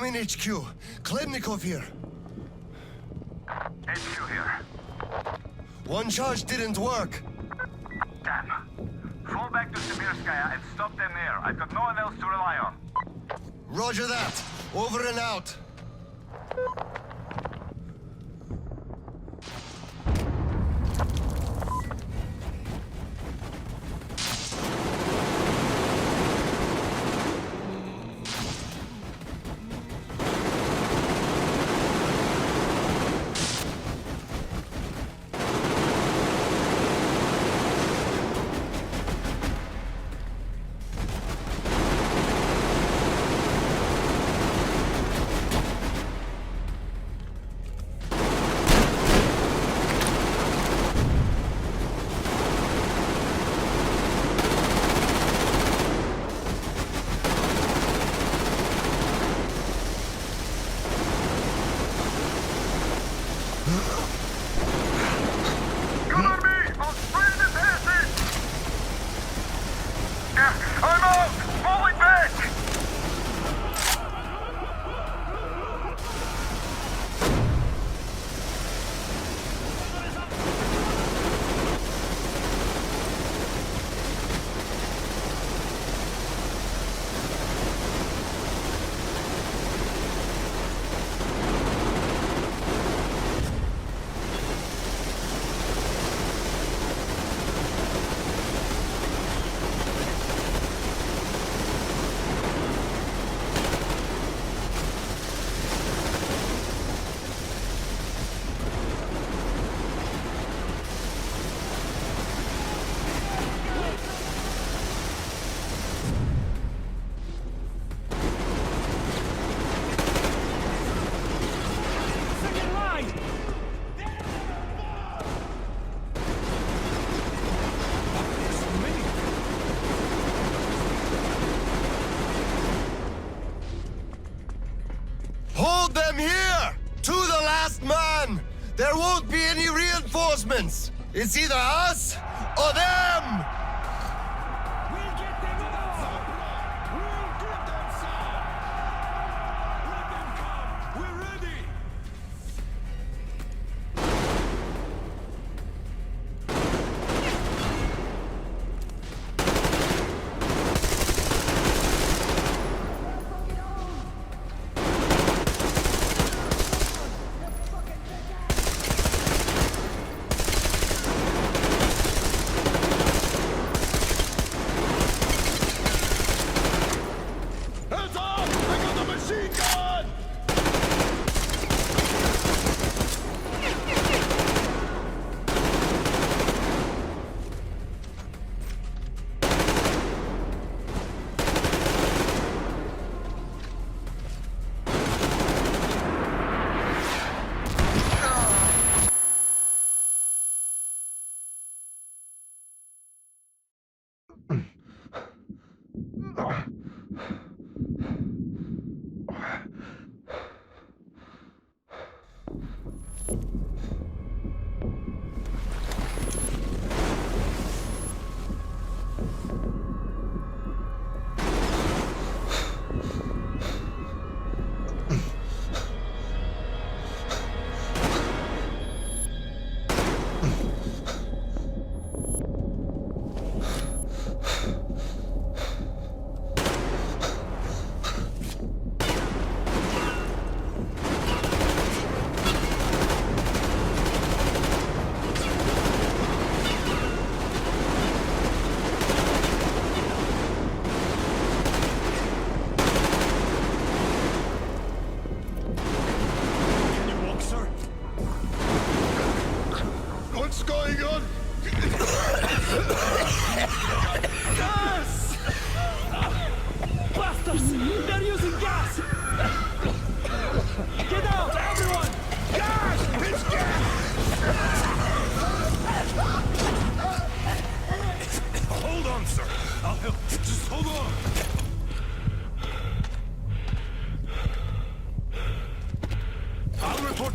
E: in HQ. Klemnikov here.
F: HQ here.
E: One charge didn't work.
F: Damn. Fall back to Simirskaya and stop them there. I've got no one else to rely on.
E: Roger that. Over and out. Them here! To the last man! There won't be any reinforcements! It's either us or them!
G: We'll get them all! We'll get them, sir! Let them come! We're ready!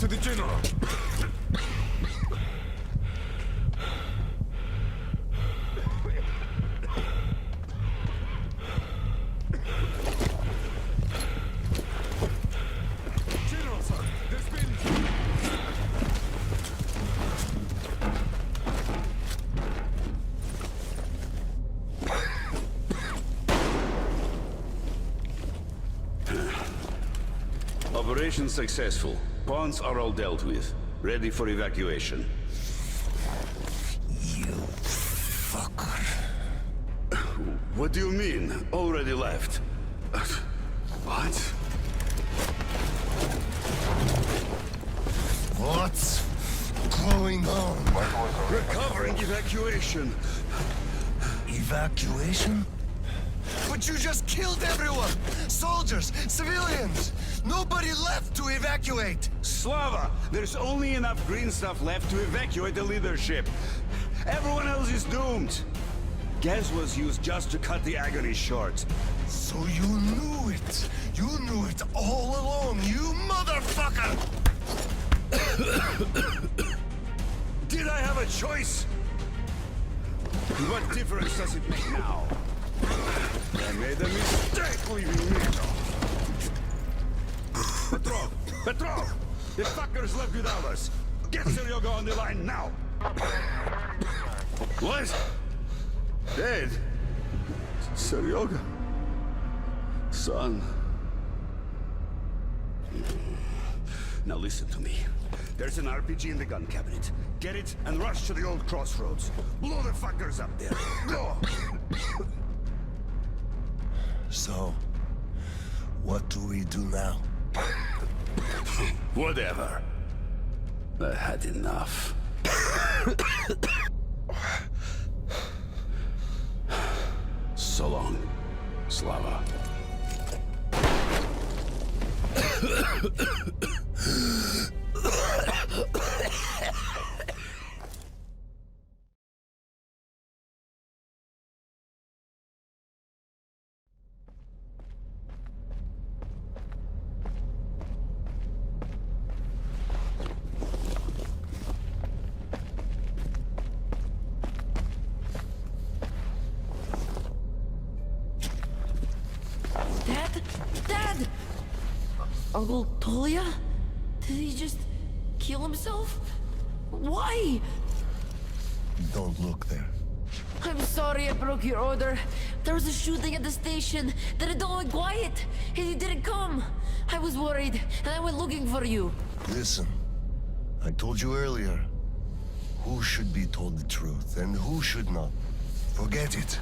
C: to the general.
I: Operation successful. Pawns are all dealt with. Ready for evacuation.
N: You fucker.
I: What do you mean? Already left? What?
E: What's going on?
I: Recovering evacuation.
E: Evacuation? But you just killed everyone! Soldiers, civilians! Nobody left to evacuate!
I: Slava, there's only enough green stuff left to evacuate the leadership. Everyone else is doomed. Gas was used just to cut the agony short.
E: So you knew it! You knew it all along, you motherfucker!
I: Did I have a choice? What difference does it make now? I made a mistake leaving Mito. Petrov! The fuckers left without us. Get Seryoga on the line now! What? Dead? Seryoga? Son? Now listen to me. There's an RPG in the gun cabinet. Get it and rush to the old crossroads. Blow the fuckers up there. Go!
E: So, what do we do now?
I: Whatever. I had enough. So long, Slava.
B: Dad! Uncle Tolia? Did he just kill himself? Why?
E: Don't look there.
B: I'm sorry I broke your order. There was a shooting at the station. Then it all went quiet, and you didn't come. I was worried, and I went looking for you.
E: Listen, I told you earlier, who should be told the truth and who should not. Forget it.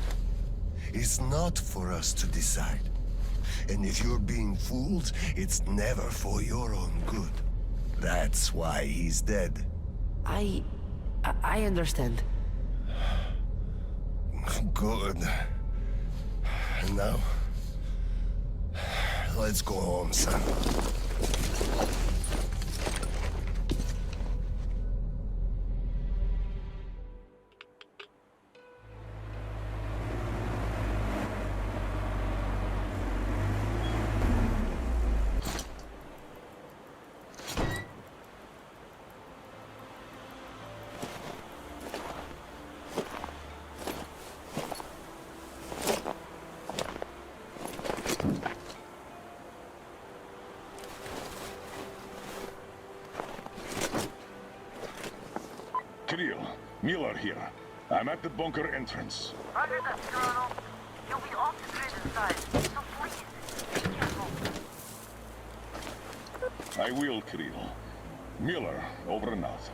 E: It's not for us to decide. And if you're being fooled, it's never for your own good. That's why he's dead.
B: I understand.
E: Good. And now, let's go home, son.
F: Kirill, Miller here. I'm at the bunker entrance.
O: Roger that, Colonel. You'll be off the grid inside, so please, be careful.
F: I will, Kirill. Miller, over and out.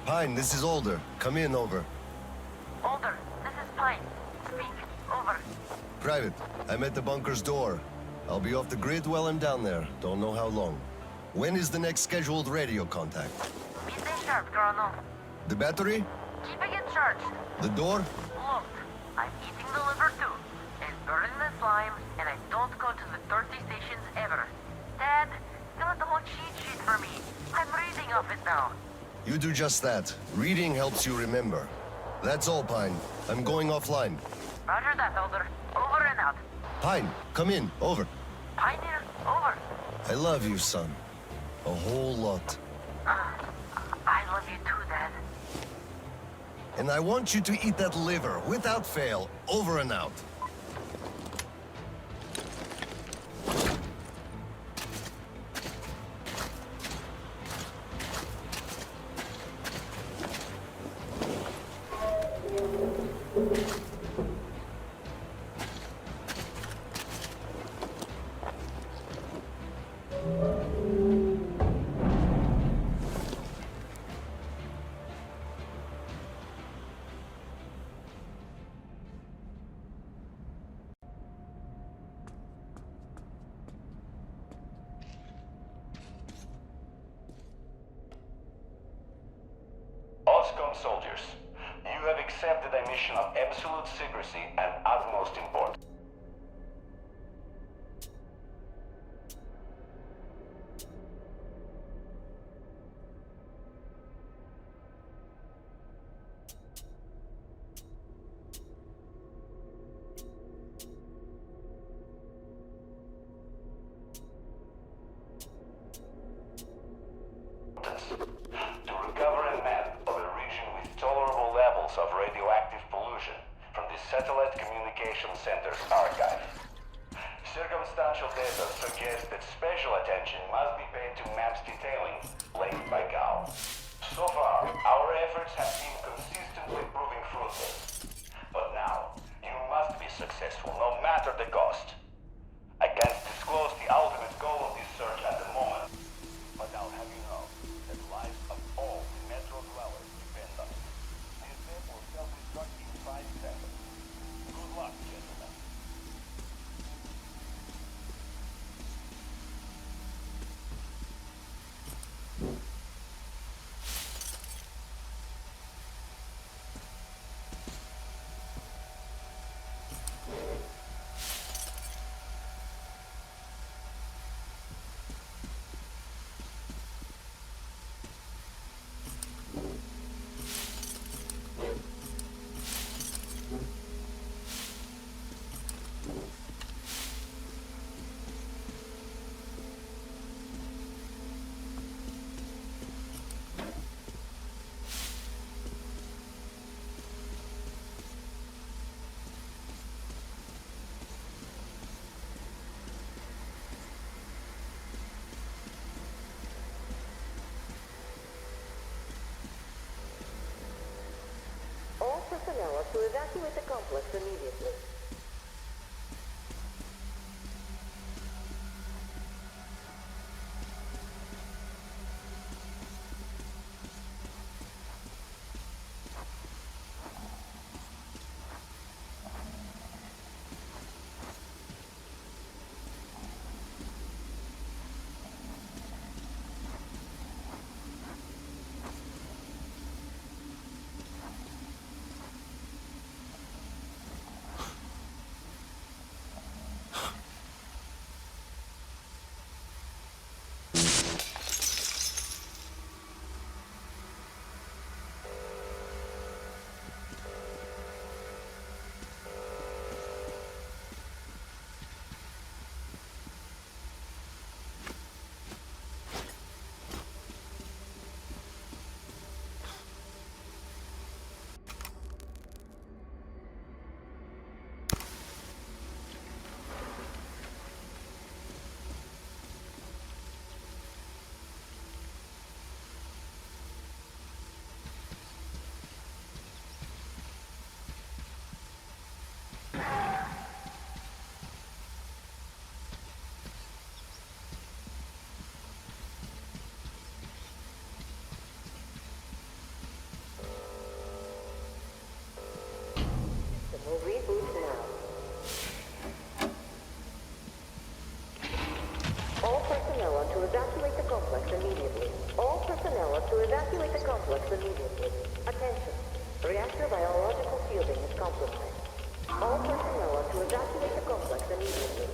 E: Pine, this is Older. Come in, over.
O: Older, this is Pine. Speak. Over.
E: Private, I'm at the bunker's door. I'll be off the grid while I'm down there. Don't know how long. When is the next scheduled radio contact?
O: Midday sharp, Colonel.
E: The battery?
O: Keeping it charged.
E: The door?
O: Look, I'm eating the liver too, and burning the slime, and I don't go to the 30 stations ever. Dad, fill out the whole cheat sheet for me. I'm reading off it now.
E: You do just that. Reading helps you remember. That's all, Pine. I'm going offline.
O: Roger that, Elder. Over and out.
E: Pine, come in. Over.
O: Pioneer, over.
E: I love you, son. A whole lot.
O: I love you too, Dad.
E: And I want you to eat that liver, without fail. Over and out.
F: Soldiers, you have accepted a mission of absolute secrecy and utmost importance. To recover a map of a region with tolerable levels of radioactive pollution from the Satellite Communication Center's archive. Circumstantial data suggests that special attention must be paid to maps detailing Lake Baikal. So far, our efforts have been consistently proving fruitless. But now, you must be successful, no matter the cost. I can't disclose the ultimate goal of this search at the moment, but I'll have you know that lives of all the Metro dwellers depend on it. This map will self-destruct in 5 seconds. Good luck, gentlemen.
M: All personnel are to evacuate the complex immediately. Will reboot now. All personnel are to evacuate the complex immediately. All personnel are to evacuate the complex immediately. Attention. Reactor biological shielding is compromised. All personnel are to evacuate the complex immediately.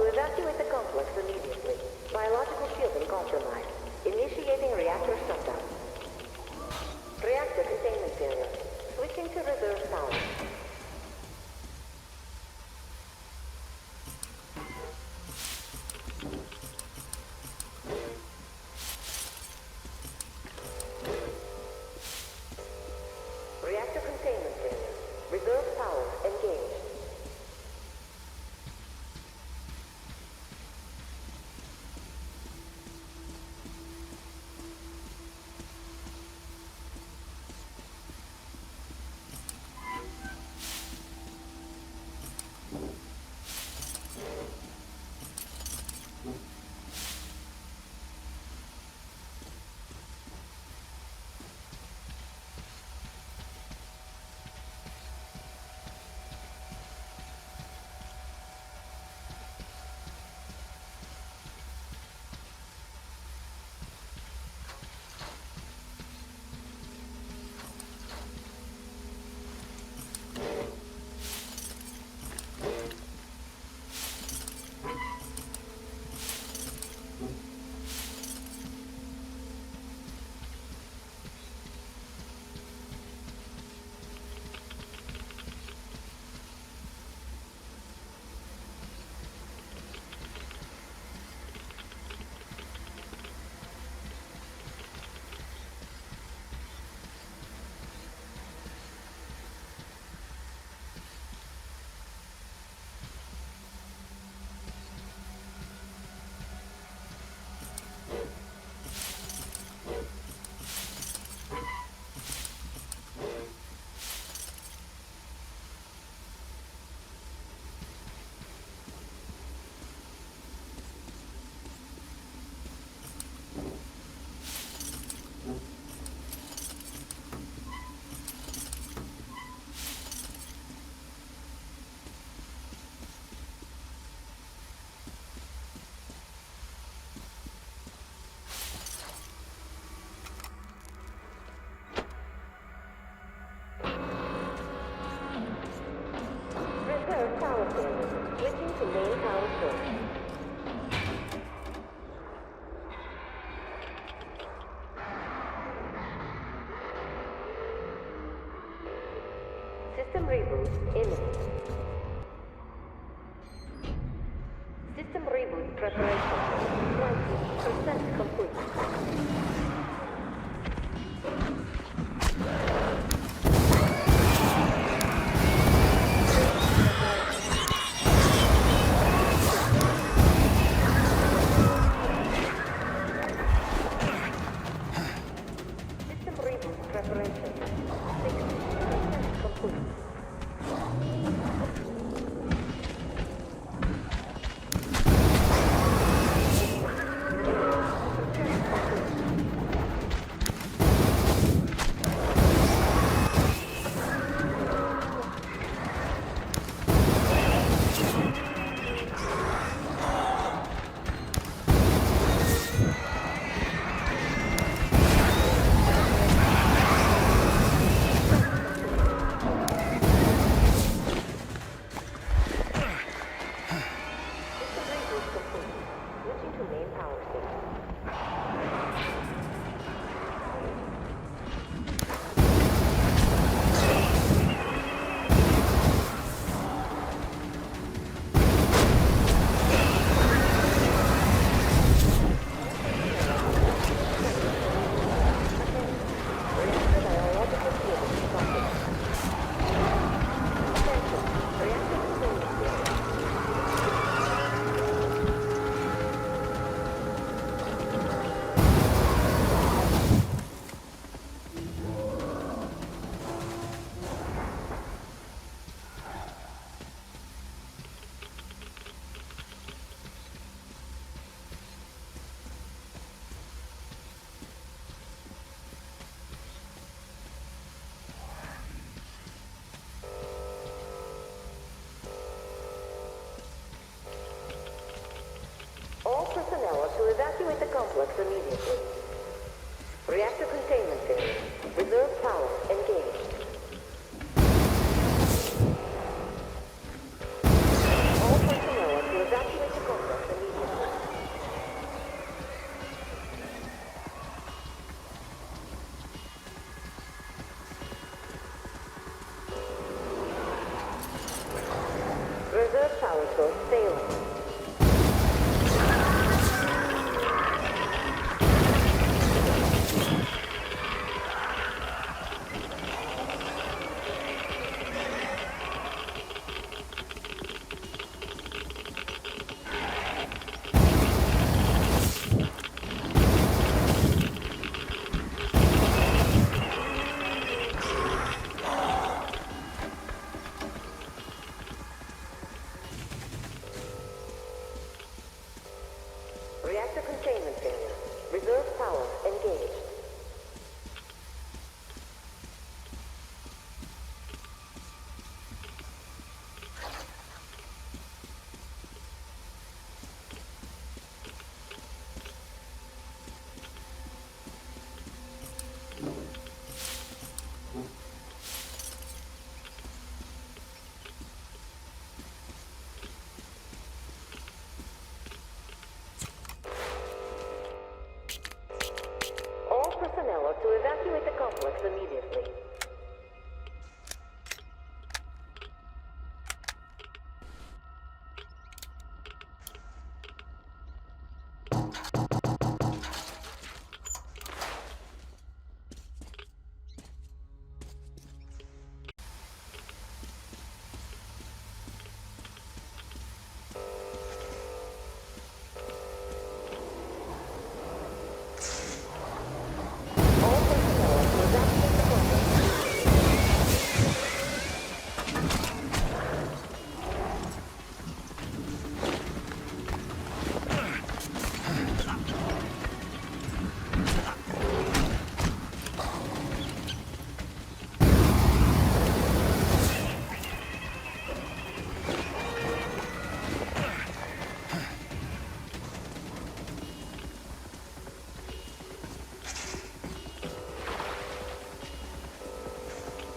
M: evacuate the complex immediately. Biological shielding compromised. Initiating reactor shutdown. Reactor containment failure. Switching to reserve power. Reactor containment failure. Reserve power engaged. Power failure. Switching to main power source. System reboot imminent. System reboot preparation. 90% complete. Personnel are to evacuate the complex immediately. Reactor containment failure. Reserve power engaged. All personnel are to evacuate the complex. vessels sailing. Reactor containment failure. Reserve power engaged. All personnel are to evacuate the complex immediately.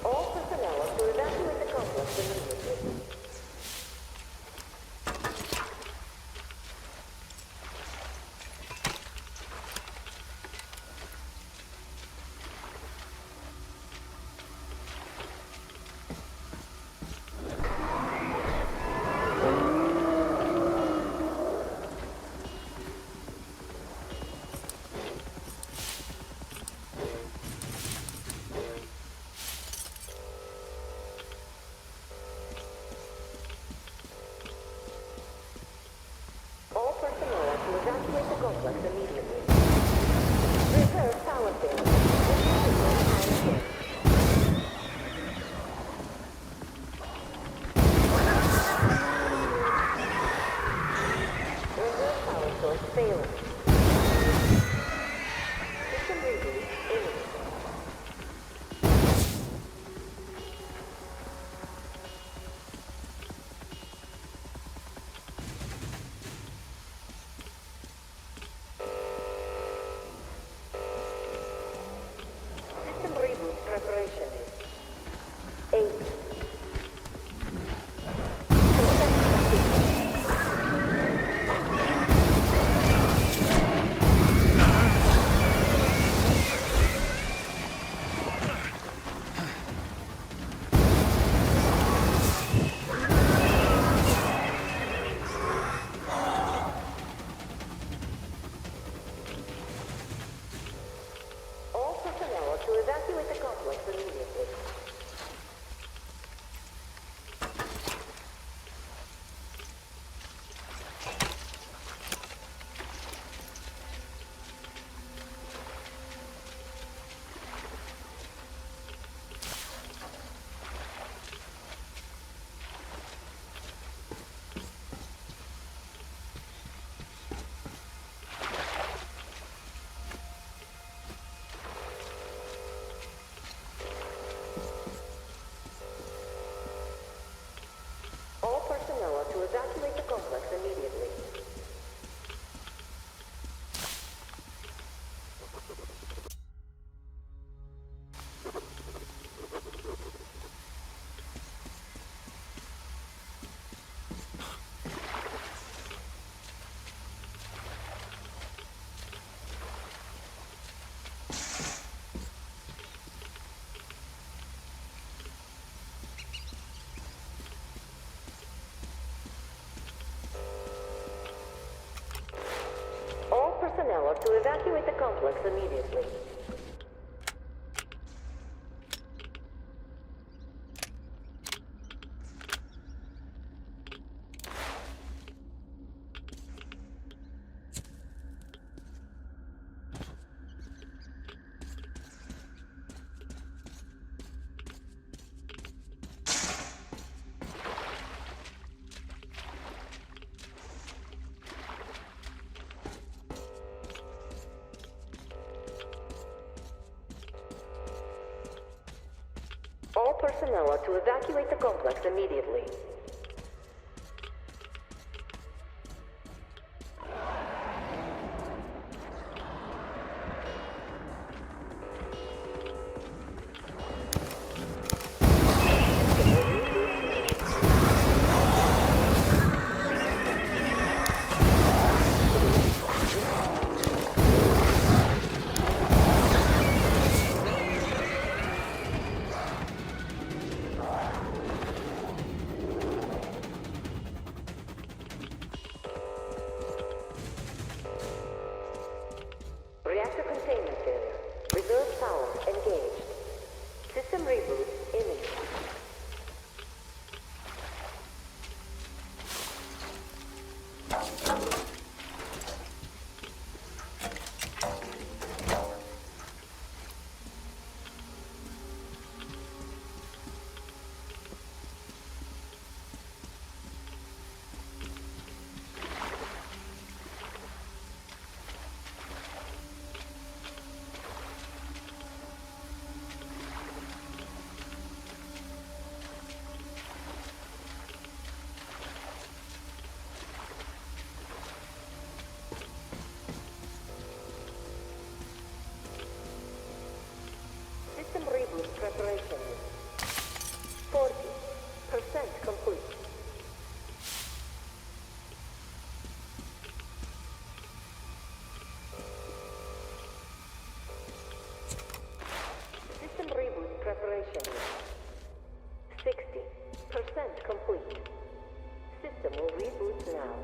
M: All personnel are to evacuate the complex immediately. complex immediately. All personnel are to evacuate the complex immediately. Reactor containment failure. Reserve power engaged. System reboot imminent. System reboot preparation. 40% complete. System reboot preparation. 60% complete. System will reboot now.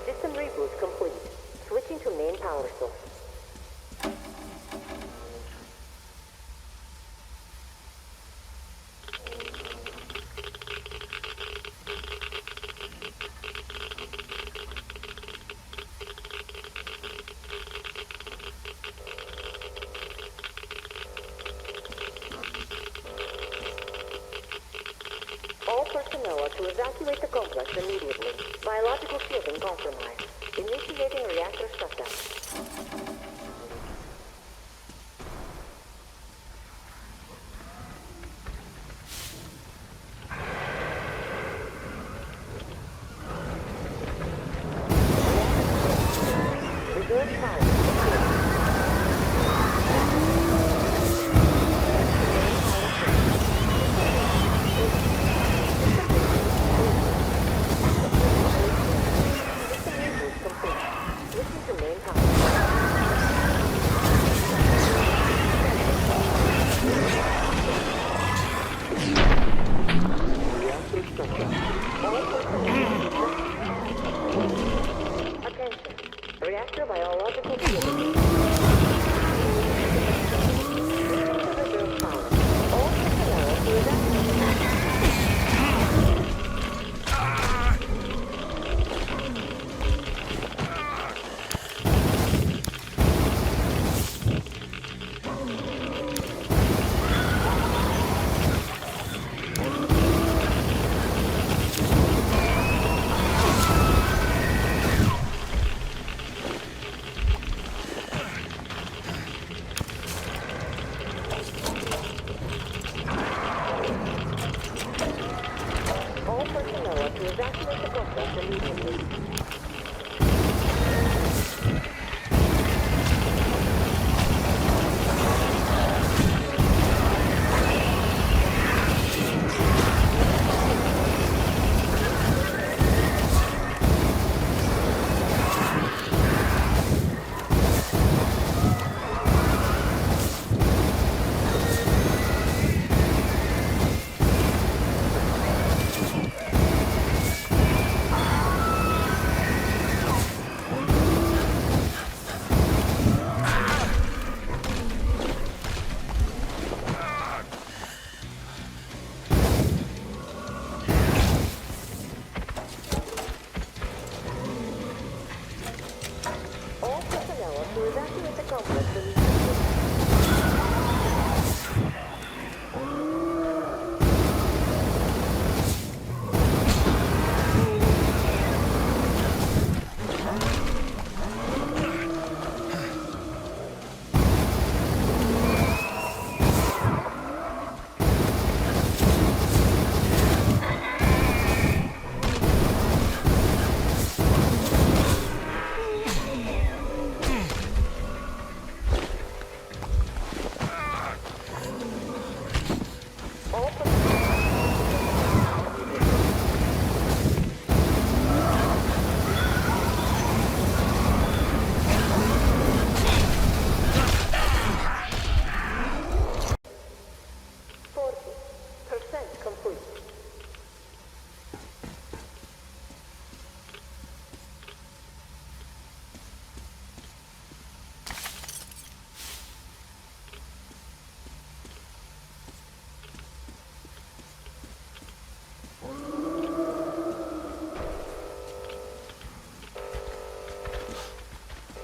M: System reboot complete. Switching to main power source. All personnel are to evacuate the complex immediately. Biological shielding compromised. Initiating reactor shutdown. Reserve power. Listen to main power. Reactor shutdown. All personnel. Attention. Reactor biological shielding. Reserve power. All personnel to evacuate. All personnel are to evacuate the complex immediately.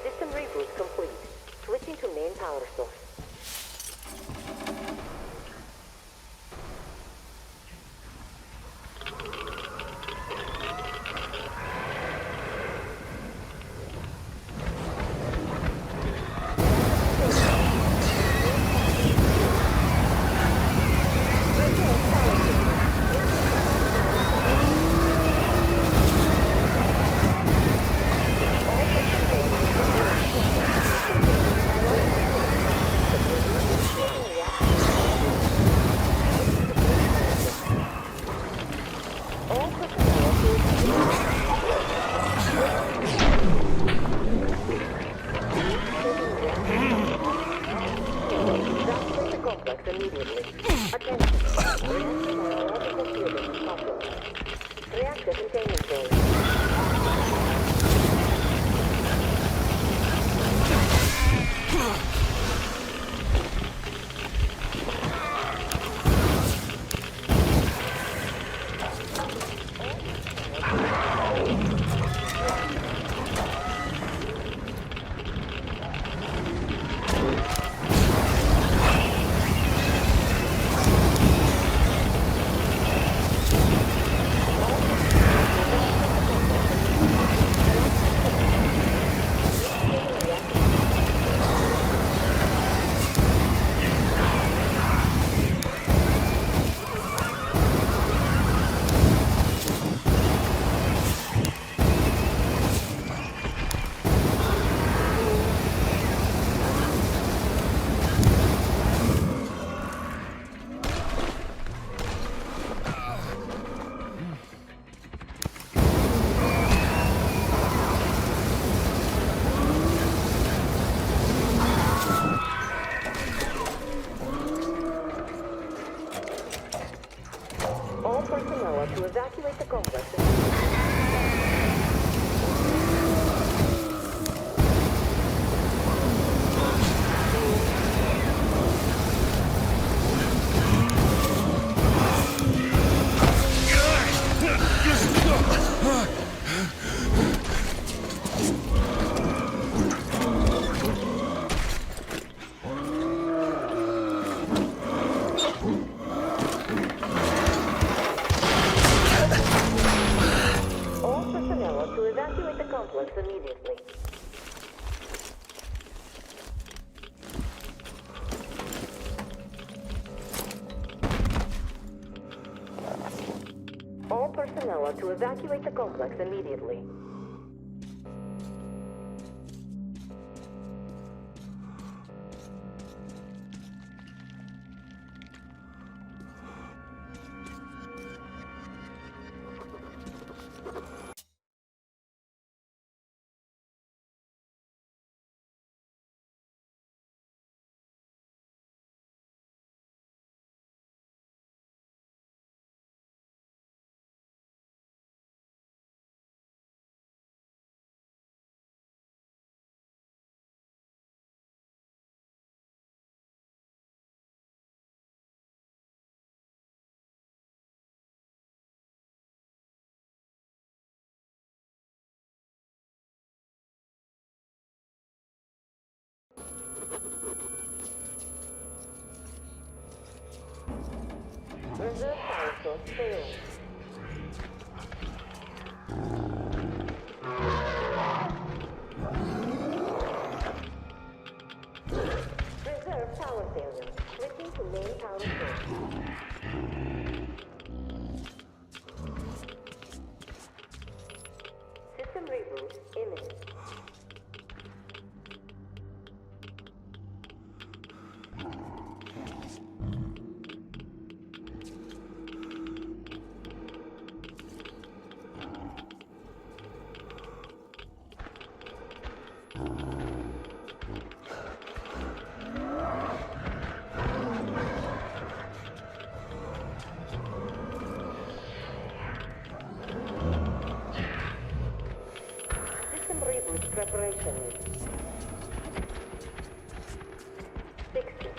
M: System reboot complete. Switching to main power source. Evacuate the complex immediately. Attention. Reactor biological fusion compromised. Reactor containment zone. All personnel are to evacuate the complex. All personnel are to evacuate the complex immediately. All personnel are to evacuate the complex immediately. Reserve power source failing. Reserve power failure. Switching to main power source. System reboot imminent. seconds. 60.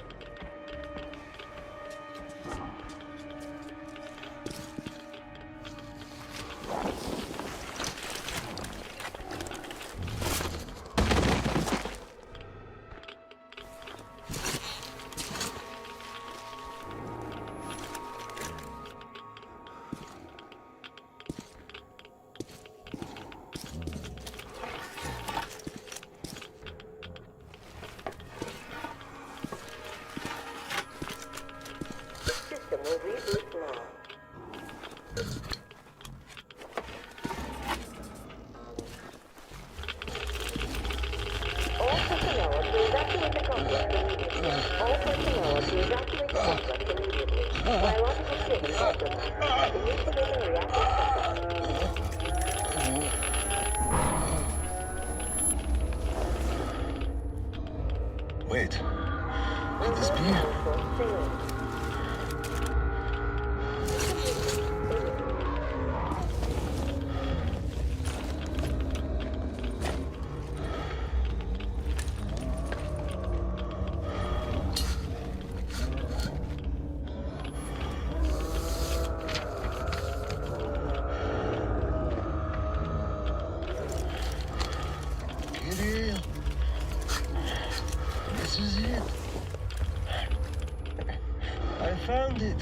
M: System will reboot now. All personnel are to evacuate the complex immediately. All personnel are to evacuate the complex immediately. Biological signal compromised. Initiating reactor shutdown.
E: Wait. Could this be? Kirill. This is it. I found it.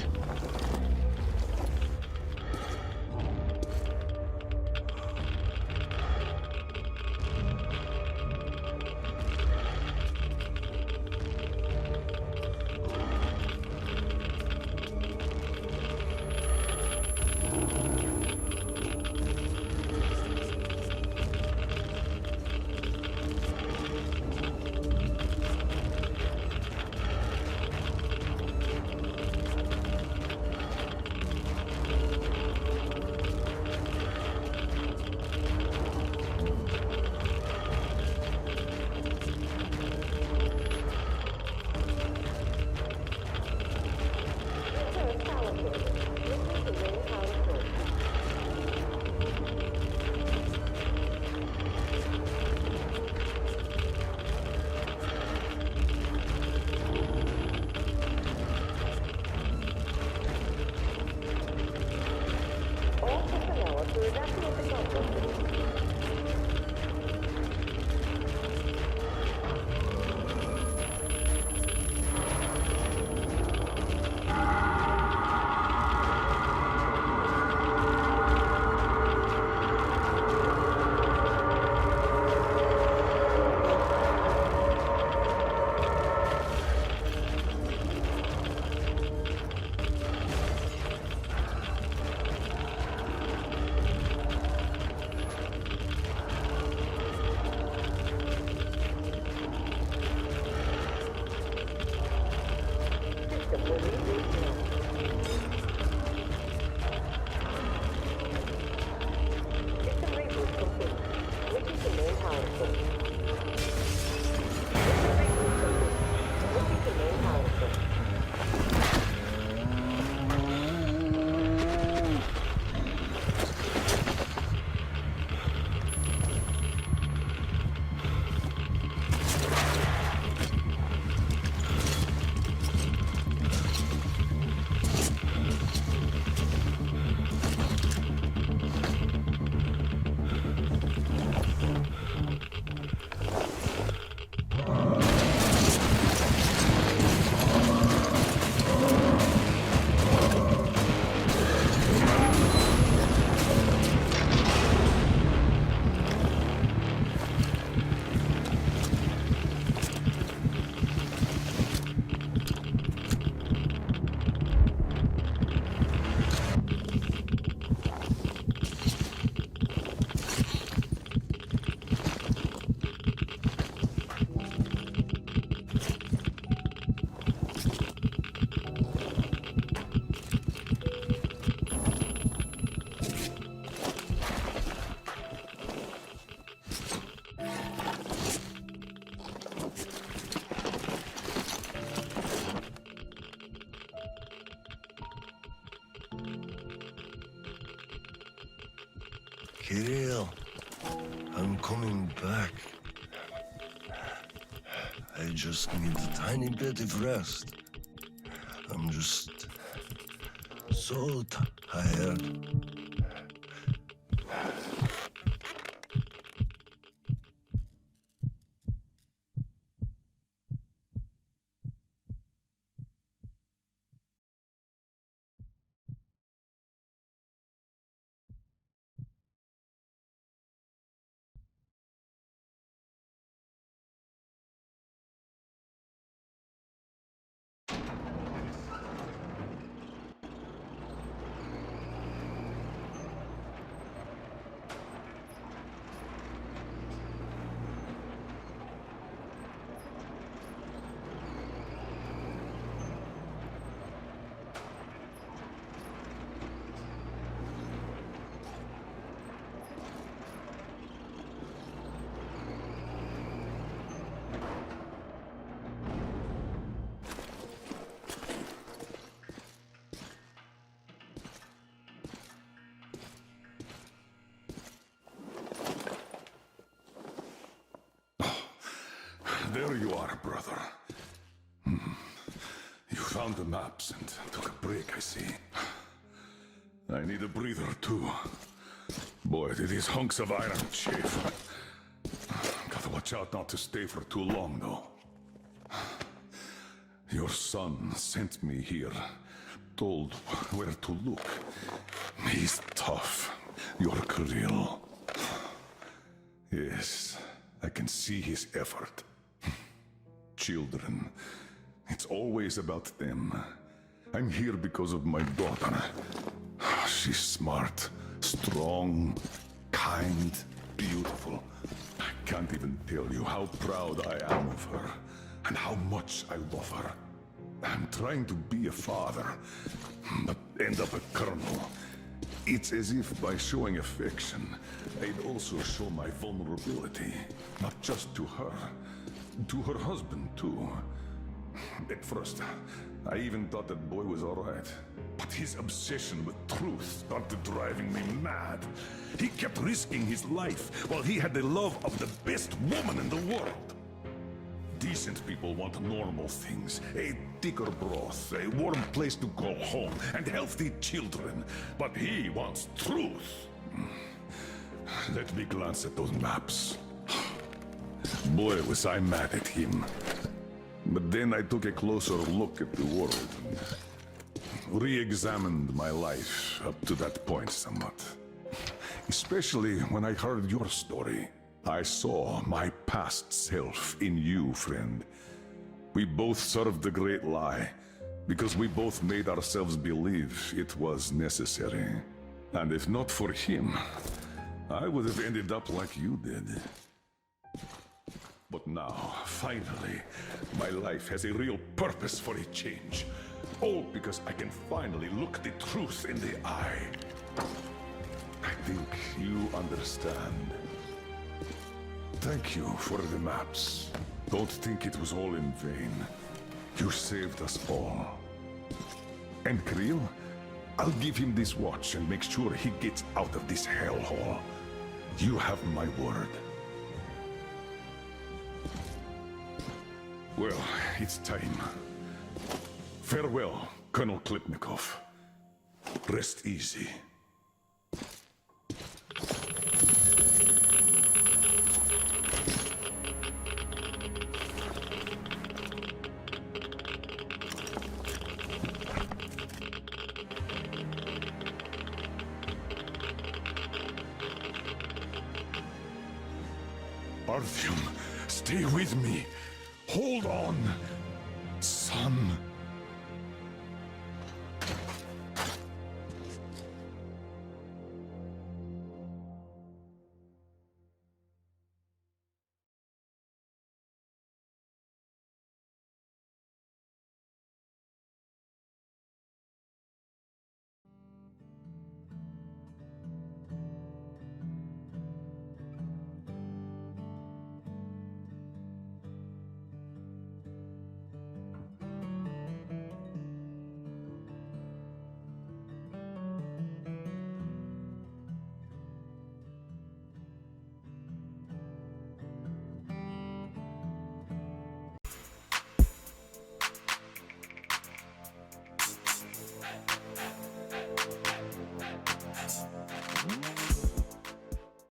E: Kirill, I'm coming back. I just need a tiny bit of rest. I'm just so tired.
A: There you are, brother. You found the maps and took a break, I see. I need a breather, too. Boy, do these hunks of iron chafe. Gotta watch out not to stay for too long, though. Your son sent me here, told where to look. He's tough. You're Kirill. Yes, I can see his effort. Children. It's always about them. I'm here because of my daughter. She's smart, strong, kind, beautiful. I can't even tell you how proud I am of her, and how much I love her. I'm trying to be a father, but end up a colonel. It's as if by showing affection, I'd also show my vulnerability, not just to her, to her husband, too. At first, I even thought that boy was all right. But his obsession with truth started driving me mad. He kept risking his life while he had the love of the best woman in the world. Decent people want normal things. A thicker broth, a warm place to call home, and healthy children. But he wants truth. Let me glance at those maps. Boy, was I mad at him. But then I took a closer look at the world and re-examined my life up to that point somewhat. Especially when I heard your story. I saw my past self in you, friend. We both served the great lie, because we both made ourselves believe it was necessary. And if not for him, I would have ended up like you did. But now, finally, my life has a real purpose for a change. All because I can finally look the truth in the eye. I think you understand. Thank you for the maps. Don't think it was all in vain. You saved us all. And Kirill, I'll give him this watch and make sure he gets out of this hellhole. You have my word. Well, it's time. Farewell, Colonel Klipnikov. Rest easy. Artyom, stay with me. Hold on, son.